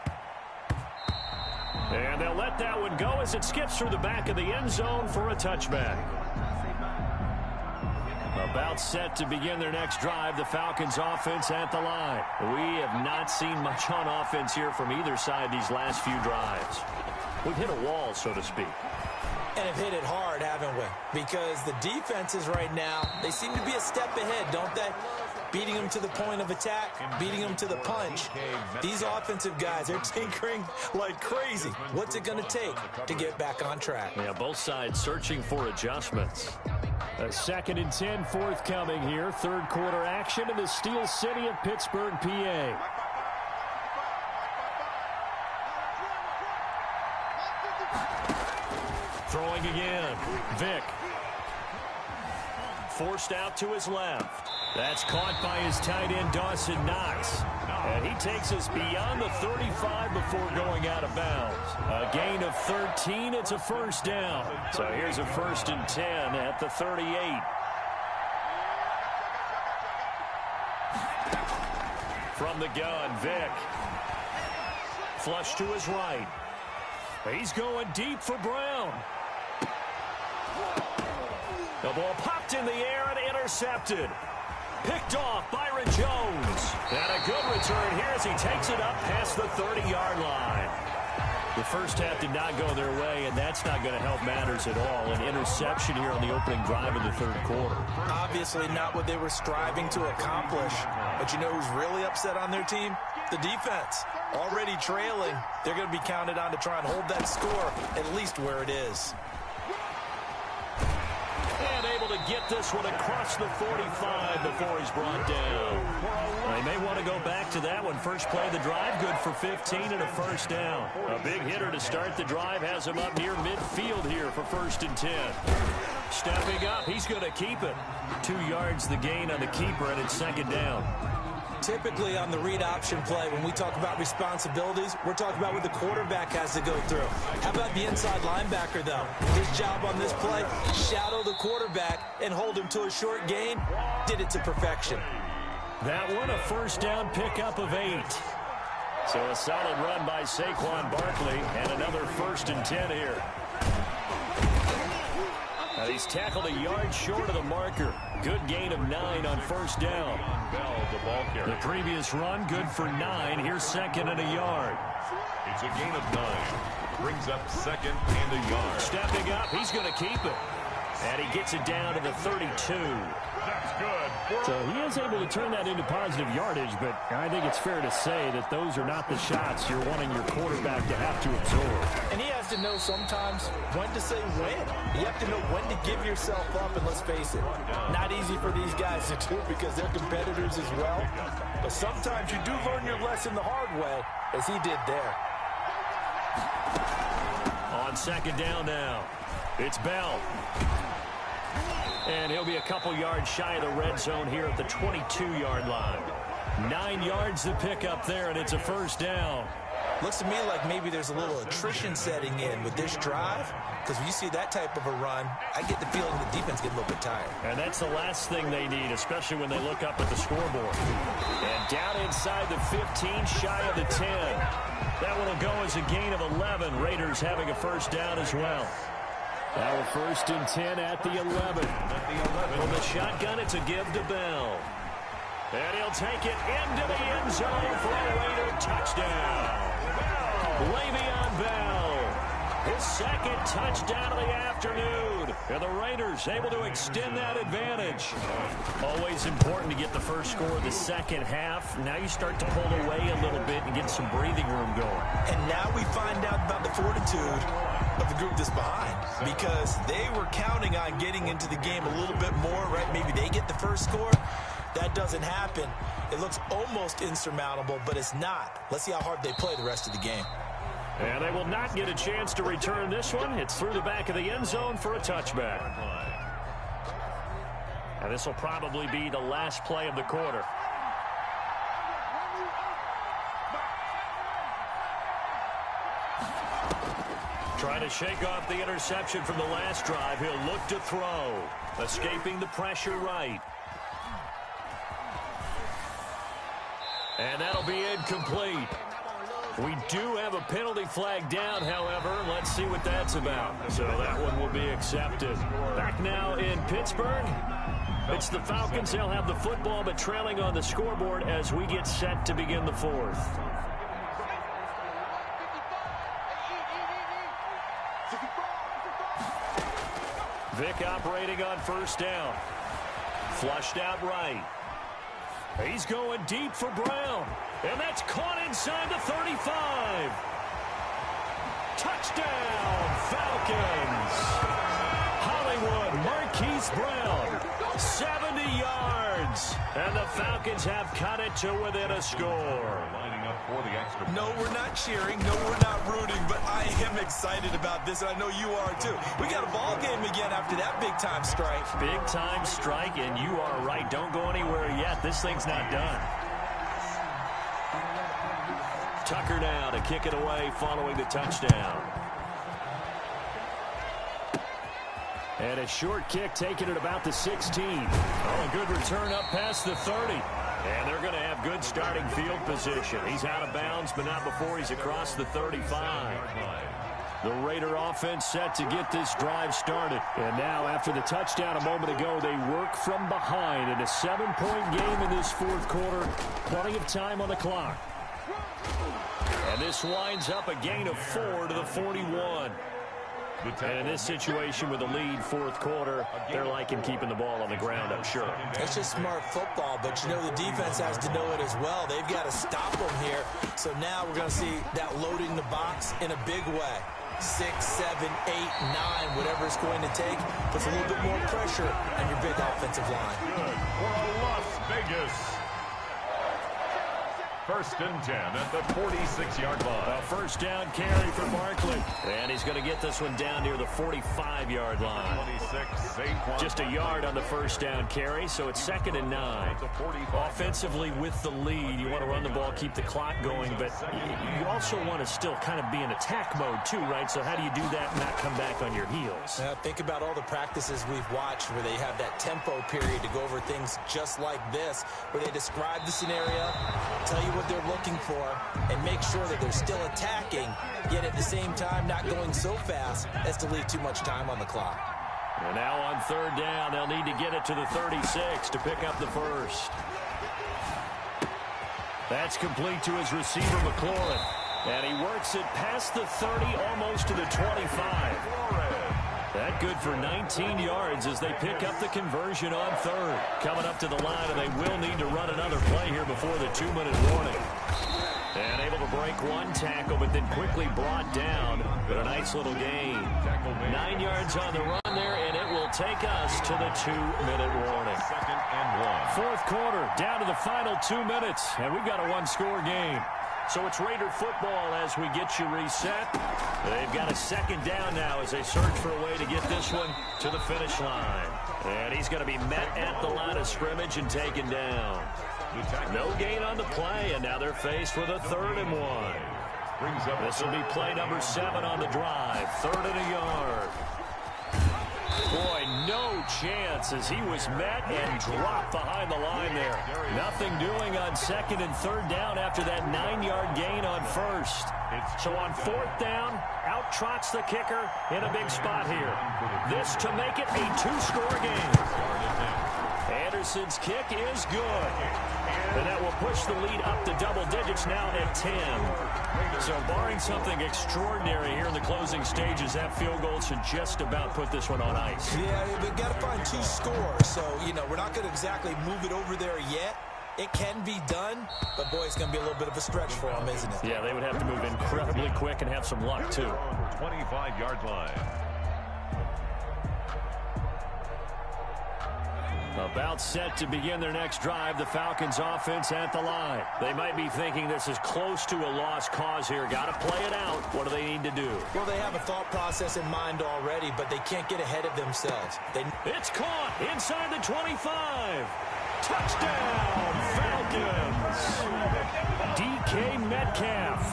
[SPEAKER 4] And they'll let that one go as it skips through the back of the end zone for a touchback. About set to begin their next drive, the Falcons offense at the line. We have not seen much on offense here from either side these last few drives. We've hit a wall, so to speak.
[SPEAKER 5] And have hit it hard, haven't we? Because the defenses right now, they seem to be a step ahead, don't they? Beating them to the point of attack, beating them to the punch. These offensive guys, they're tinkering like crazy. What's it going to take to get back on track?
[SPEAKER 4] Yeah, both sides searching for adjustments. A 2nd and 10 forthcoming here. Third quarter action in the Steel City of Pittsburgh, PA. Throwing again. Vick. Forced out to his left. That's caught by his tight end, Dawson Knox. And he takes us beyond the 35 before going out of bounds. A gain of 13. It's a first down. So here's a 1st and 10 at the 38. From the gun, Vick. Flush to his right. He's going deep for Brown. The ball popped in the air and intercepted. Picked off Byron Jones. And a good return here as he takes it up past the 30-yard line. The first half did not go their way, and that's not going to help matters at all. An interception here on the opening drive of the third quarter.
[SPEAKER 5] Obviously not what they were striving to accomplish. But you know who's really upset on their team? The defense. Already trailing. They're going to be counted on to try and hold that score at least where it is.
[SPEAKER 4] And able to get this one across the 45 before he's brought down. They may want to go back to that one. First play of the drive, good for 15 and a first down. A big hitter to start the drive has him up near midfield here for 1st and 10. Stepping up, he's going to keep it. 2 yards the gain on the keeper, and it's 2nd down.
[SPEAKER 5] Typically on the read option play, when we talk about responsibilities, we're talking about what the quarterback has to go through. How about the inside linebacker, though? His job on this play, shadow the quarterback and hold him to a short gain. Did it to perfection.
[SPEAKER 4] That one, a first down pickup of 8. So a solid run by Saquon Barkley, and another 1st and 10 here. Now he's tackled a yard short of the marker. Good gain of 9 on first down. The previous run, good for 9. Here's 2nd and a yard.
[SPEAKER 3] It's a gain of 9. Brings up 2nd and a yard.
[SPEAKER 4] Stepping up, he's going to keep it. And he gets it down to the 32.
[SPEAKER 3] That's good.
[SPEAKER 4] So he is able to turn that into positive yardage, but I think it's fair to say that those are not the shots you're wanting your quarterback to have to absorb.
[SPEAKER 5] And he has to know sometimes when to say when. You have to know when to give yourself up, and let's face it, not easy for these guys to do because they're competitors as well. But sometimes you do learn your lesson the hard way, as he did there.
[SPEAKER 4] On 2nd down now, it's Bell. And he'll be a couple yards shy of the red zone here at the 22-yard line. 9 yards to pick up there, and it's a first down.
[SPEAKER 5] Looks to me like maybe there's a little attrition setting in with this drive, because when you see that type of a run, I get the feeling the defense gets a little bit tired.
[SPEAKER 4] And that's the last thing they need, especially when they look up at the scoreboard. And down inside the 15, shy of the 10. That one will go as a gain of 11. Raiders having a first down as well. Now a 1st and 10 at the 11. From the shotgun, it's a give to Bell. And he'll take it into the end zone for a Raider touchdown. Le'Veon Bell, his 2nd touchdown of the afternoon. And the Raiders able to extend that advantage. Always important to get the first score of the second half. Now you start to pull away a little bit and get some breathing room going.
[SPEAKER 5] And now we find out about the fortitude of the group that's behind, because they were counting on getting into the game a little bit more, right? Maybe they get the first score. That doesn't happen. It looks almost insurmountable, but it's not. Let's see how hard they play the rest of the game.
[SPEAKER 4] And they will not get a chance to return this one. It's through the back of the end zone for a touchback. And this will probably be the last play of the quarter. Trying to shake off the interception from the last drive. He'll look to throw. Escaping the pressure right. And that'll be incomplete. We do have a penalty flag down, however. Let's see what that's about. So that one will be accepted. Back now in Pittsburgh. It's the Falcons. They'll have the football, but trailing on the scoreboard as we get set to begin the fourth. Vic operating on first down. Flushed out right. He's going deep for Brown. And that's caught inside the 35. Touchdown, Falcons. Hollywood Marquise Brown, 70 yards. And the Falcons have cut it to within a score.
[SPEAKER 5] No, we're not cheering. No, we're not rooting. But I am excited about this, and I know you are too. We got a ball game again after that big-time strike.
[SPEAKER 4] Big-time strike, and you are right. Don't go anywhere yet. This thing's not done. Tucker now to kick it away following the touchdown. And a short kick taken at about the 16. Oh, a good return up past the 30. And they're going to have good starting field position. He's out of bounds, but not before he's across the 35. The Raider offense set to get this drive started. And now, after the touchdown a moment ago, they work from behind in a 7-point game in this fourth quarter. Plenty of time on the clock. And this winds up a gain of 4 to the 41. And in this situation with the lead fourth quarter, they're liking keeping the ball on the ground, I'm sure.
[SPEAKER 5] That's just smart football, but you know the defense has to know it as well. They've got to stop them here. So now we're going to see that loading the box in a big way. 6, 7, 8, 9, whatever it's going to take, puts a little bit more pressure on your big offensive line.
[SPEAKER 3] Good for a Las Vegas. First and 10 at the 46-yard line.
[SPEAKER 4] A first down carry for Barkley. And he's going to get this one down near the 45-yard line.
[SPEAKER 3] 26,
[SPEAKER 4] Just a yard on the first down carry, so it's 2nd and 9. Offensively with the lead, you want to run the ball, keep the clock going, but you also want to still kind of be in attack mode too, right? So how do you do that and not come back on your heels?
[SPEAKER 5] Think about all the practices we've watched where they have that tempo period to go over things just like this, where they describe the scenario, tell you what they're looking for, and make sure that they're still attacking, yet at the same time not going so fast as to leave too much time on the clock.
[SPEAKER 4] And now on third down, they'll need to get it to the 36 to pick up the first. That's complete to his receiver, McLaurin. And he works it past the 30, almost to the 25. That good for 19 yards as they pick up the conversion on third. Coming up to the line, and they will need to run another play here before the 2-minute warning. And able to break one tackle, but then quickly brought down. But a nice little gain. 9 yards on the run there, and it will take us to the 2-minute warning.
[SPEAKER 3] 2nd and 1.
[SPEAKER 4] Fourth quarter, down to the final 2 minutes, and we've got a one-score game. So it's Raider football as we get you reset. They've got a second down now as they search for a way to get this one to the finish line. And he's going to be met at the line of scrimmage and taken down. No gain on the play, and now they're faced with a 3rd and 1. This will be play number 7 on the drive. 3rd and a yard. Boy, no chance as he was met and dropped behind the line there. Nothing doing on 2nd and 3rd down after that 9-yard gain on first. So on 4th down, out trots the kicker in a big spot here. This to make it a 2-score game. Anderson's kick is good. And that will push the lead up to double digits now at 10. So barring something extraordinary here in the closing stages, that field goal should just about put this one on ice.
[SPEAKER 5] Yeah, we've got to find 2 scores. So, you know, we're not going to exactly move it over there yet. It can be done, but boy, it's going to be a little bit of a stretch for them, isn't it?
[SPEAKER 4] Yeah, they would have to move incredibly quick and have some luck, too.
[SPEAKER 3] 25-yard line.
[SPEAKER 4] About set to begin their next drive, the Falcons offense at the line. They might be thinking this is close to a lost cause here. Got to play it out. What do they need to do?
[SPEAKER 5] Well, they have a thought process in mind already, but they can't get ahead of themselves.
[SPEAKER 4] It's caught inside the 25. Touchdown, Falcons. DK Metcalf,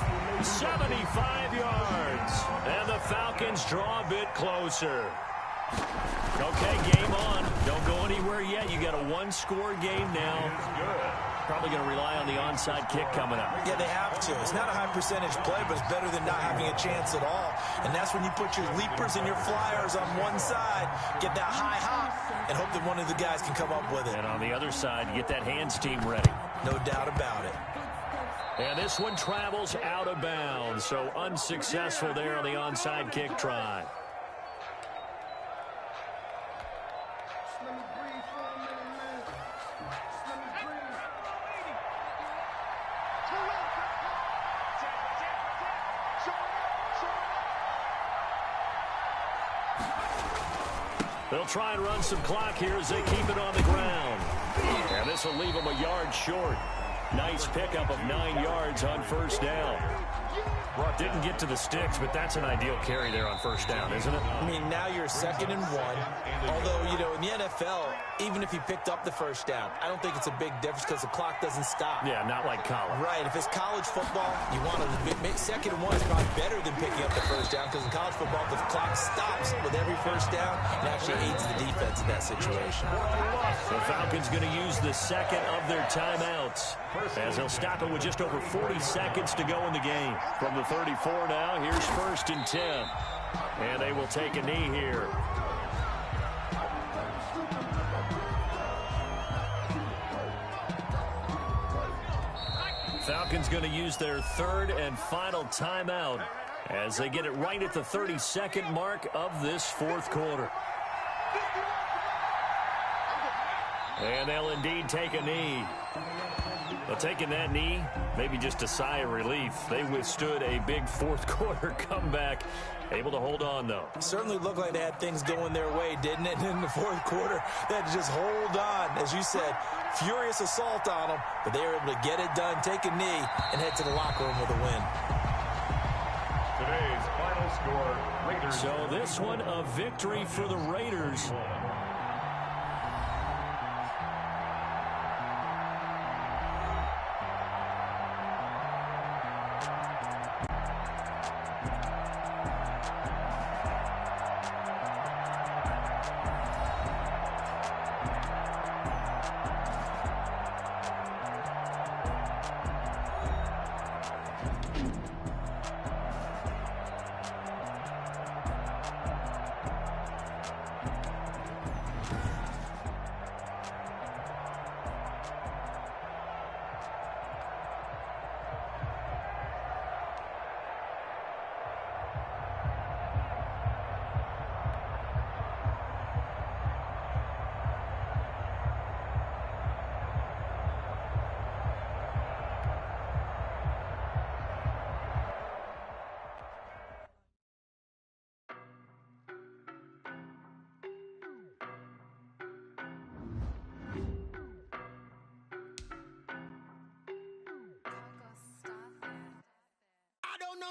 [SPEAKER 4] 75 yards. And the Falcons draw a bit closer. Okay, game on. Don't go anywhere yet. You got a 1-score game now. Probably going to rely on the onside kick coming up.
[SPEAKER 5] Yeah, they have to. It's not a high percentage play, but it's better than not having a chance at all. And that's when you put your leapers and your flyers on one side, get that high hop, and hope that one of the guys can come up with it.
[SPEAKER 4] And on the other side, get that hands team ready.
[SPEAKER 5] No doubt about it.
[SPEAKER 4] And this one travels out of bounds, so unsuccessful there on the onside kick try. They'll try and run some clock here as they keep it on the ground. And this will leave them a yard short. Nice pickup of 9 yards on first down. Well, it didn't get to the sticks, but that's an ideal carry there on first down, isn't it?
[SPEAKER 5] I mean, now you're 2nd and 1. Although, you know, in the NFL, even if you picked up the first down, I don't think it's a big difference because the clock doesn't stop.
[SPEAKER 4] Yeah, not like college.
[SPEAKER 5] Right. If it's college football, you want to make 2nd and 1 is probably better than picking up the first down because in college football, the clock stops with every first down and actually aids the defense in that situation.
[SPEAKER 4] The Falcons going to use the second of their timeouts as they'll stop it with just over 40 seconds to go in the game. From the 34 now, here's 1st and 10. And they will take a knee here. Falcons going to use their 3rd and final timeout as they get it right at the 32nd mark of this 4th quarter. And they'll indeed take a knee. But taking that knee, maybe just a sigh of relief. They withstood a big 4th quarter comeback. Able to hold on, though.
[SPEAKER 5] Certainly looked like they had things going their way, didn't it? In the 4th quarter, they had to just hold on. As you said, furious assault on them, but they were able to get it done, take a knee, and head to the locker room with a win.
[SPEAKER 3] Today's final score, Raiders.
[SPEAKER 4] So this one, a victory for the Raiders.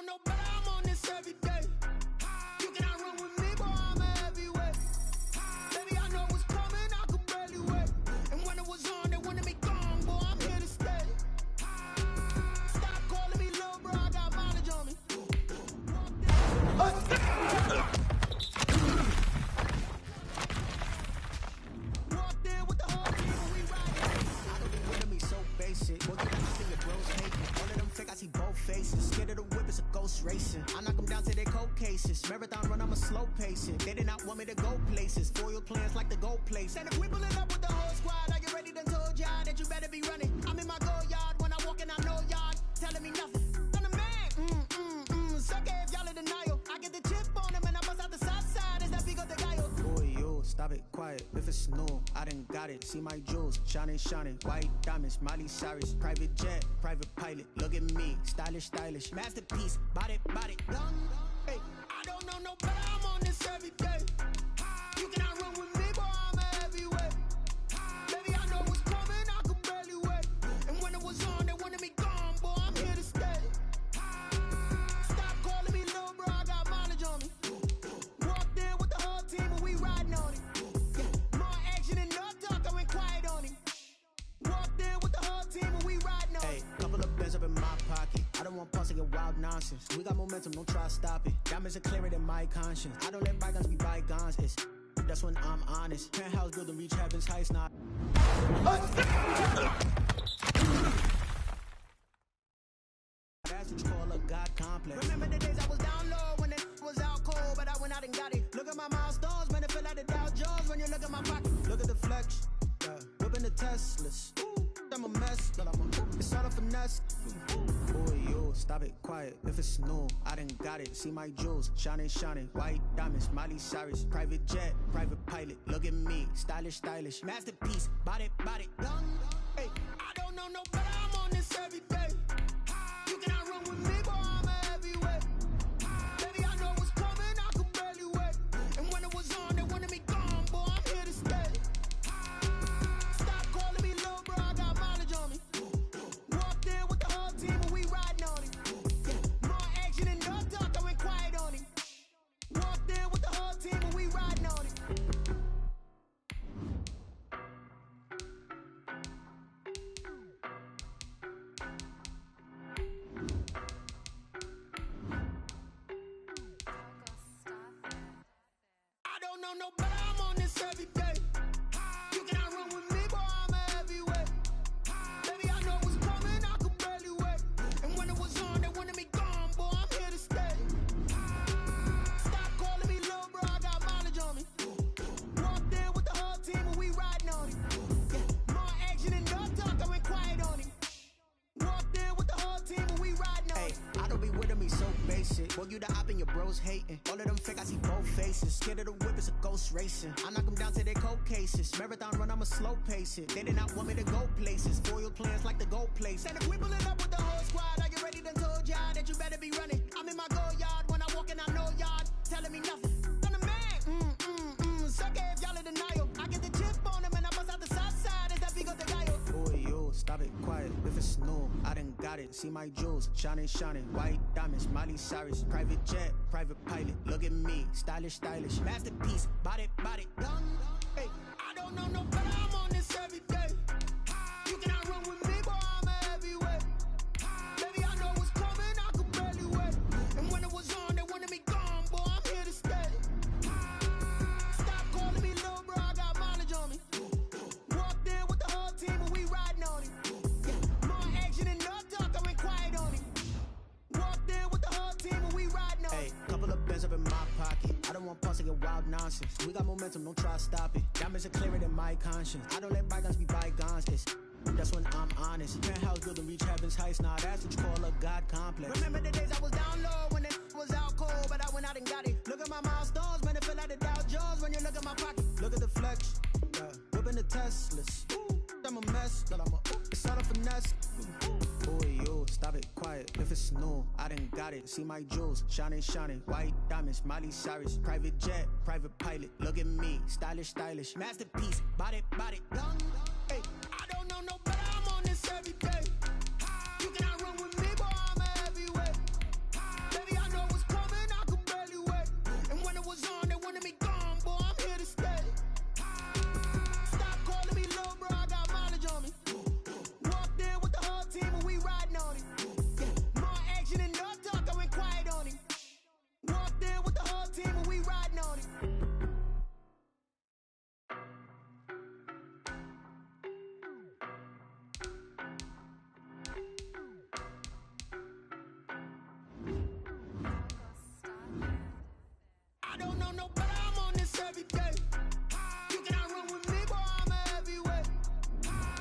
[SPEAKER 1] No, but I'm on this every day. You cannot run with me, boy, I'm a heavyweight. Baby, I know what's coming, I could barely wait. And when it was on, they wanted me gone, boy, I'm here to stay. Stop calling me little bro, I got mileage on me. Walked in with the whole team, and we riding.
[SPEAKER 2] I don't be with me so basic. Boy, you got see your bros hating. One of them fake, I see both faces. Scared of the whip, it's a ghost racing. I knock them down to their cold cases. Marathon run, I'ma slow pace it. They did not want me to go places. Foil plans like the go place. And if we pull it up with the whole squad, are you ready? Done told y'all that you better be running. I'm in my go yard when I walk in, I know y'all telling me nothing. I'm the man. Suck it if y'all in denial. I get the chip on him and I bust out the south side. Is that big of the guy? Boy, yo, stop it, quiet. If it's snow, I done got it. See my jewels, shining, shining. White diamonds, Miley Cyrus. Private jet, private pilot. Look at me, stylish, stylish. Masterpiece, body, done.
[SPEAKER 1] Hey, I don't know no better, I'm on this every day. You cannot run with me, boy, I'm a heavyweight. Baby, I know what's coming, I could barely wait. And when it was on, they wanted me gone, boy, I'm here to stay. Stop calling me little bro, I got mileage on me. Walked in with the whole team, and we riding on it. Yeah, more action and no talk, I went quiet on him. Walked in with the whole team, and we riding on it.
[SPEAKER 2] Hey, couple of bands up in my pocket. I don't want pause to get wild nonsense. We got momentum, don't try to stop it. Diamonds are clearer than my conscience. I don't let bygones be bygones. That's when I'm honest. Penthouse building, reach heaven's heights, not. That's what you call a God complex. Remember the days I was down low when it was out cold, but I went out and got it. Look at my milestones, man, it feel like the Dow Jones when you look at my pocket. Look at the flex, yeah. Whipping the Teslas. Ooh, I'm a mess, but it's all a finesse. Boy, you stop it, quiet. If it's new, I done got it. See my jewels, shining, shining. White diamonds, Miley Cyrus. Private jet, private pilot. Look at me, stylish, stylish. Masterpiece, body, done. Hey, I don't know no better. I'm on this every day. You cannot run with me, boy, I'm a heavyweight. Baby, I know what's coming, I could barely wait. And when it was on, they wanted me gone, boy, I'm here to stay. Stop calling me little bro, I got mileage on me. Walked in with the whole team and we riding on it. More action and no talk, I went quiet on it. Walked in with the whole team and we riding on it. I don't know no better, I'm on this every day. You cannot run with me, boy, I'm a heavyweight. Baby, I know what's coming, I could barely wait. And when it was on, they wanted me gone, boy, I'm here to stay. Stop calling me little bro, I got mileage on me. Walked in with the whole team and we riding on it. More action and no talk, I went quiet on it. Walked in with the whole team and we riding on it. I don't be with me so basic. Boy, you the op and your bros hating. All of them fake, I see both faces. Scared of the whip, it's a ghost racing. I knock them down to their cold cases. Marathon run, I'ma slow pace it. They did not want me to go places. Foil plans like the goal place. And if we pulling up with the whole squad, are you ready? Done told y'all that you better be running. I'm in my go yard when I walk in, I know y'all telling me nothing. I'm the man. Suck it if y'all in denial. I get the chip on them and I bust out the south side. Is that Vigo de Gallo? Boy, you stop it, quiet. If it's new, I done got it. See my jewels, shining, shining. White diamonds, Miley Cyrus. Private jet, private pilot. Look at me, stylish, stylish. Masterpiece, body, done. Hey, I don't know no better. I'm on this every day. You cannot run with me, boy, I'm a heavyweight. Baby, I know what's coming, I could barely wait. And when it was on, they wanted me gone, boy, I'm here to stay. Stop calling me little bro, I got mileage on me. Walked in with the whole team and we riding on it. More action and no talk, I went quiet on it. Walked in with the whole team and we riding on it. Hey, couple of bands up in my pocket. I don't want pulse to get wild nonsense. We got momentum, don't try to stop it. Diamonds are clearer than my conscience. I don't let bygones be bygones. That's when I'm honest. Penthouse building reach heaven's heights. Nah, that's what you call a God complex. Remember the days I was down low when it was out cold, but I went out and got it. Look at my milestones, man, it feel like the Dow Jones when you look at my pocket. Look at the flex, yeah. Whipping the Teslas. Ooh, I'm a mess, but it's all a finesse. Boy, you stop it, quiet. If it's new, I done got it. See my jewels, shining, shining. White diamonds, Miley Cyrus. Private jet, private pilot. Look at me, stylish, stylish. Masterpiece, body, done. Hey, I don't know no better. I'm on this every day. You cannot run with me, boy, I'm a heavyweight. Baby, I know what's coming, I could barely wait. And when it was on, they wanted me gone, boy, I'm here to stay. Stop calling me little bro, I got mileage on me. Walked in with the whole team and we riding on it. More action and no talk, I went quiet on it. Walked in with the whole team and we riding on it. I don't know no better, I'm on this every day. You cannot run with me, boy, I'm a heavyweight.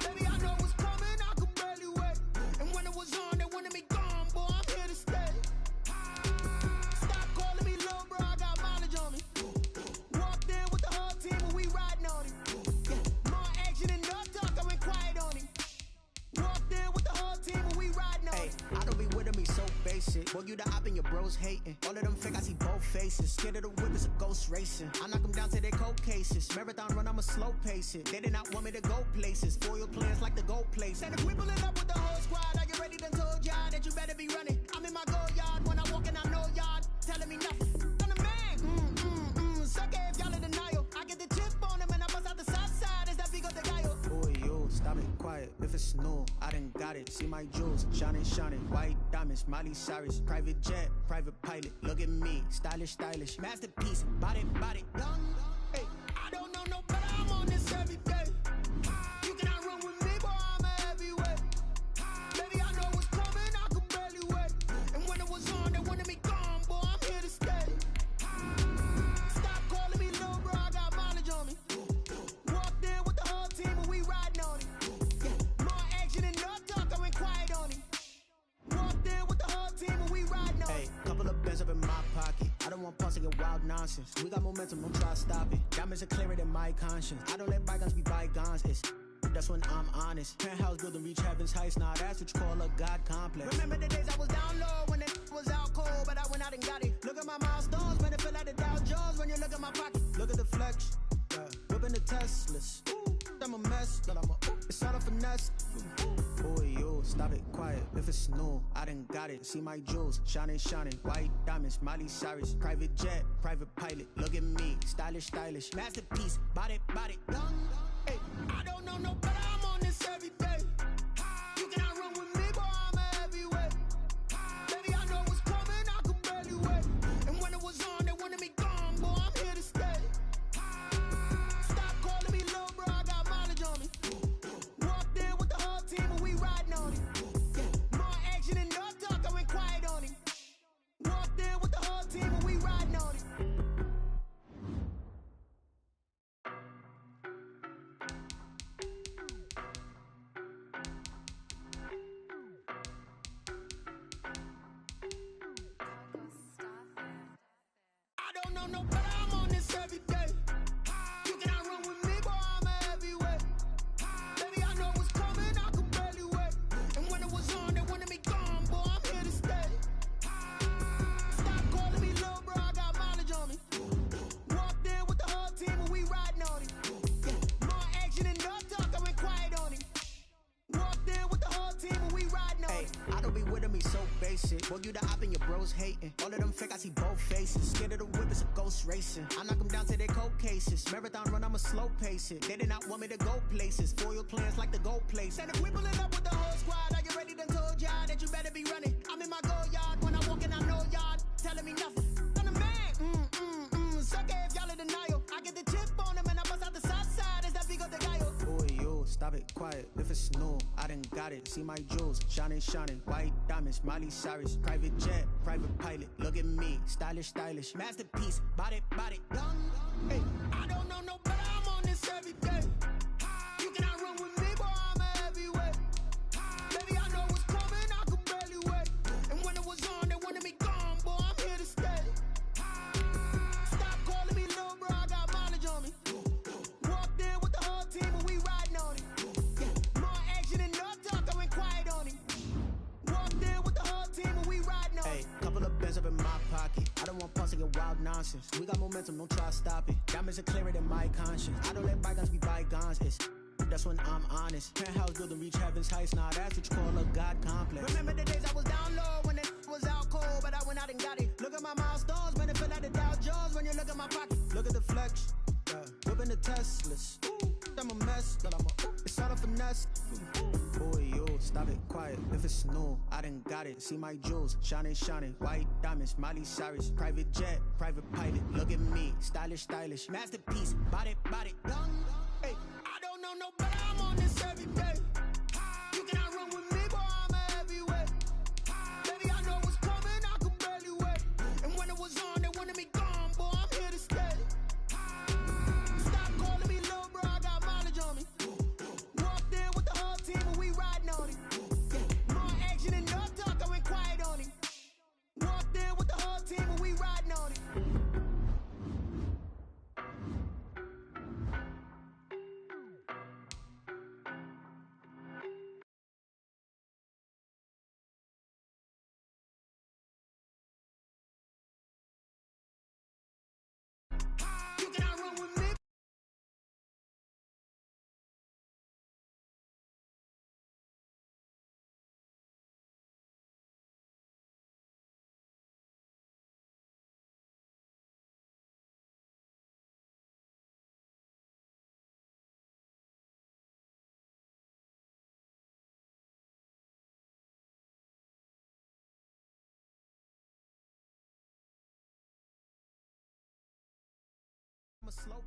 [SPEAKER 2] Baby, I know what's coming, I could barely wait. And when it was on, they wanted me gone, boy, I'm here to stay. Stop calling me little bro, I got mileage on me. Walked in with the whole team and we riding on it. More action and no talk, I went quiet on it. Walked in with the whole team and we riding on it. I don't be with me so basic. Boy, you the op and your bros hating. All of them fake, I see both faces. Scared of the whip, it's a ghost racing. I knock them down to their cold cases. Marathon run, I'ma slow pace it. They did not want me to go places. Foil plans like the goal place. And if we pulling up with the whole squad, are you ready? Done told y'all that you better be running. I'm in my go yard when I walk in, I know y'all telling me nothing. I'm the man. Suck it if y'all in denial. I get the chip on them and I bust out the south side. Is that Vigo de Gallo? Boy, you stop it, quiet. If it's new, I done got it. See my jewels, shining, shining. White diamonds, Miley Cyrus. Private jet, private pilot. Look at me, stylish, stylish. Masterpiece, body, done. Hey, I don't know no better. I'm on this every day. You cannot run with me, boy, I'm a heavyweight. nonsense. We got momentum, don't try to stop it. Diamonds are clearer than my conscience. I don't let bygones be bygones. That's when I'm honest. Penthouse building, reach heaven's heights. Now that's what you call a God complex. Remember the days I was down low when it was out cold, but I went out and got it. Look at my milestones, man, it feel like the Dow Jones when you look at my pocket. Look at the flex, whipping the Teslas. I'm a mess, but it's all a finesse. Boy, you stop it, quiet. If it's new, I done got it. See my jewels, shining, shining. White diamonds, Miley Cyrus. Private jet, private pilot. Look at me, stylish, stylish. Masterpiece, body, done. Hey, I don't know no better, I'm on this every day. You cannot run with me, boy, I'm a heavyweight. Baby, I know what's coming, I could barely wait. And when it was on, they wanted me gone, boy, I'm here to stay. Stop calling me little bro, I got mileage on me. Walked in with the whole team and we riding on it. More action and no talk, I went quiet on him. Walked in with the whole team and we riding on it. I don't know no better, I'm on this every day. You cannot run with me, boy, I'm a heavyweight. Baby, I know what's coming, I could barely wait. And when it was on, they wanted me gone, boy, I'm here to stay. Stop calling me little bro, I got mileage on me. Walked in with the whole team and we riding on it. More action and no talk, I went quiet on it. Walked in with the whole team and we riding on it. I don't be with me so basic. Boy, you the op and your bros hating. All of them fake, I see both faces. Scared of the whip, it's a ghost racing. I knock them down to their cold cases. Marathon run, I'ma slow pace it. They did not want me to go places. Foil plans like the gold place. And if we pulling up with the whole squad, are you ready? Done told y'all that you better be running. I'm in my go yard. When I walk in, I know y'all telling me nothing. I'm the man. Suck it if y'all in denial. I get the chip on them and I bust out the south side. Is that Vigo de Gallo? Boy, you stop it, quiet. If it's new, I done got it. See my jewels, shining, shining. White diamonds, Miley Cyrus. Private jet, private pilot. Look at me, stylish, stylish. Masterpiece, body, done. Hey, I don't know no better, I'm on this every day. You cannot run with me, boy, I'm a heavyweight. Baby, I know what's coming, I could barely wait. And when it was on, they wanted me gone, boy, I'm here to stay. Stop calling me little bro, I got mileage on me. Walked in with the whole team and we riding on it. More action and no talk, I went quiet on it. Walked in with the whole team and we riding on it. Couple of bands up in my pocket. I don't want pulsing and wild nonsense. We got momentum, don't try to stop it. Diamonds are clearer than my conscience. I don't let bygones be bygones. That's when I'm honest. Penthouse building, reach heaven's heights. Now that's what you call a God complex. Remember the days I was down low when it was out cold, but I went out and got it. Look at my milestones, man, it feel like the Dow Jones when you look at my pocket. Look at the flex, whipping the Teslas. I'm a mess, but it's all a finesse. Boy, you stop it, quiet. If it's new, I done got it. See my jewels, shining, shining. White diamonds, Miley Cyrus. Private jet, private pilot. Look at me, stylish, stylish. Masterpiece, body, done. Hey, I don't know no better, I'm on this every day. You cannot run with me, boy, I'm a heavyweight. Baby, I know what's coming, I could barely wait. And when it was on, they wanted me gone, boy, I'm here to stay. Stop calling me little bro, I got mileage on me. Walked in with the whole team and we riding on it. More action and no talk, I went quiet on it. Walked in with the whole team and we riding on it. You cannot run with me. I'm a slow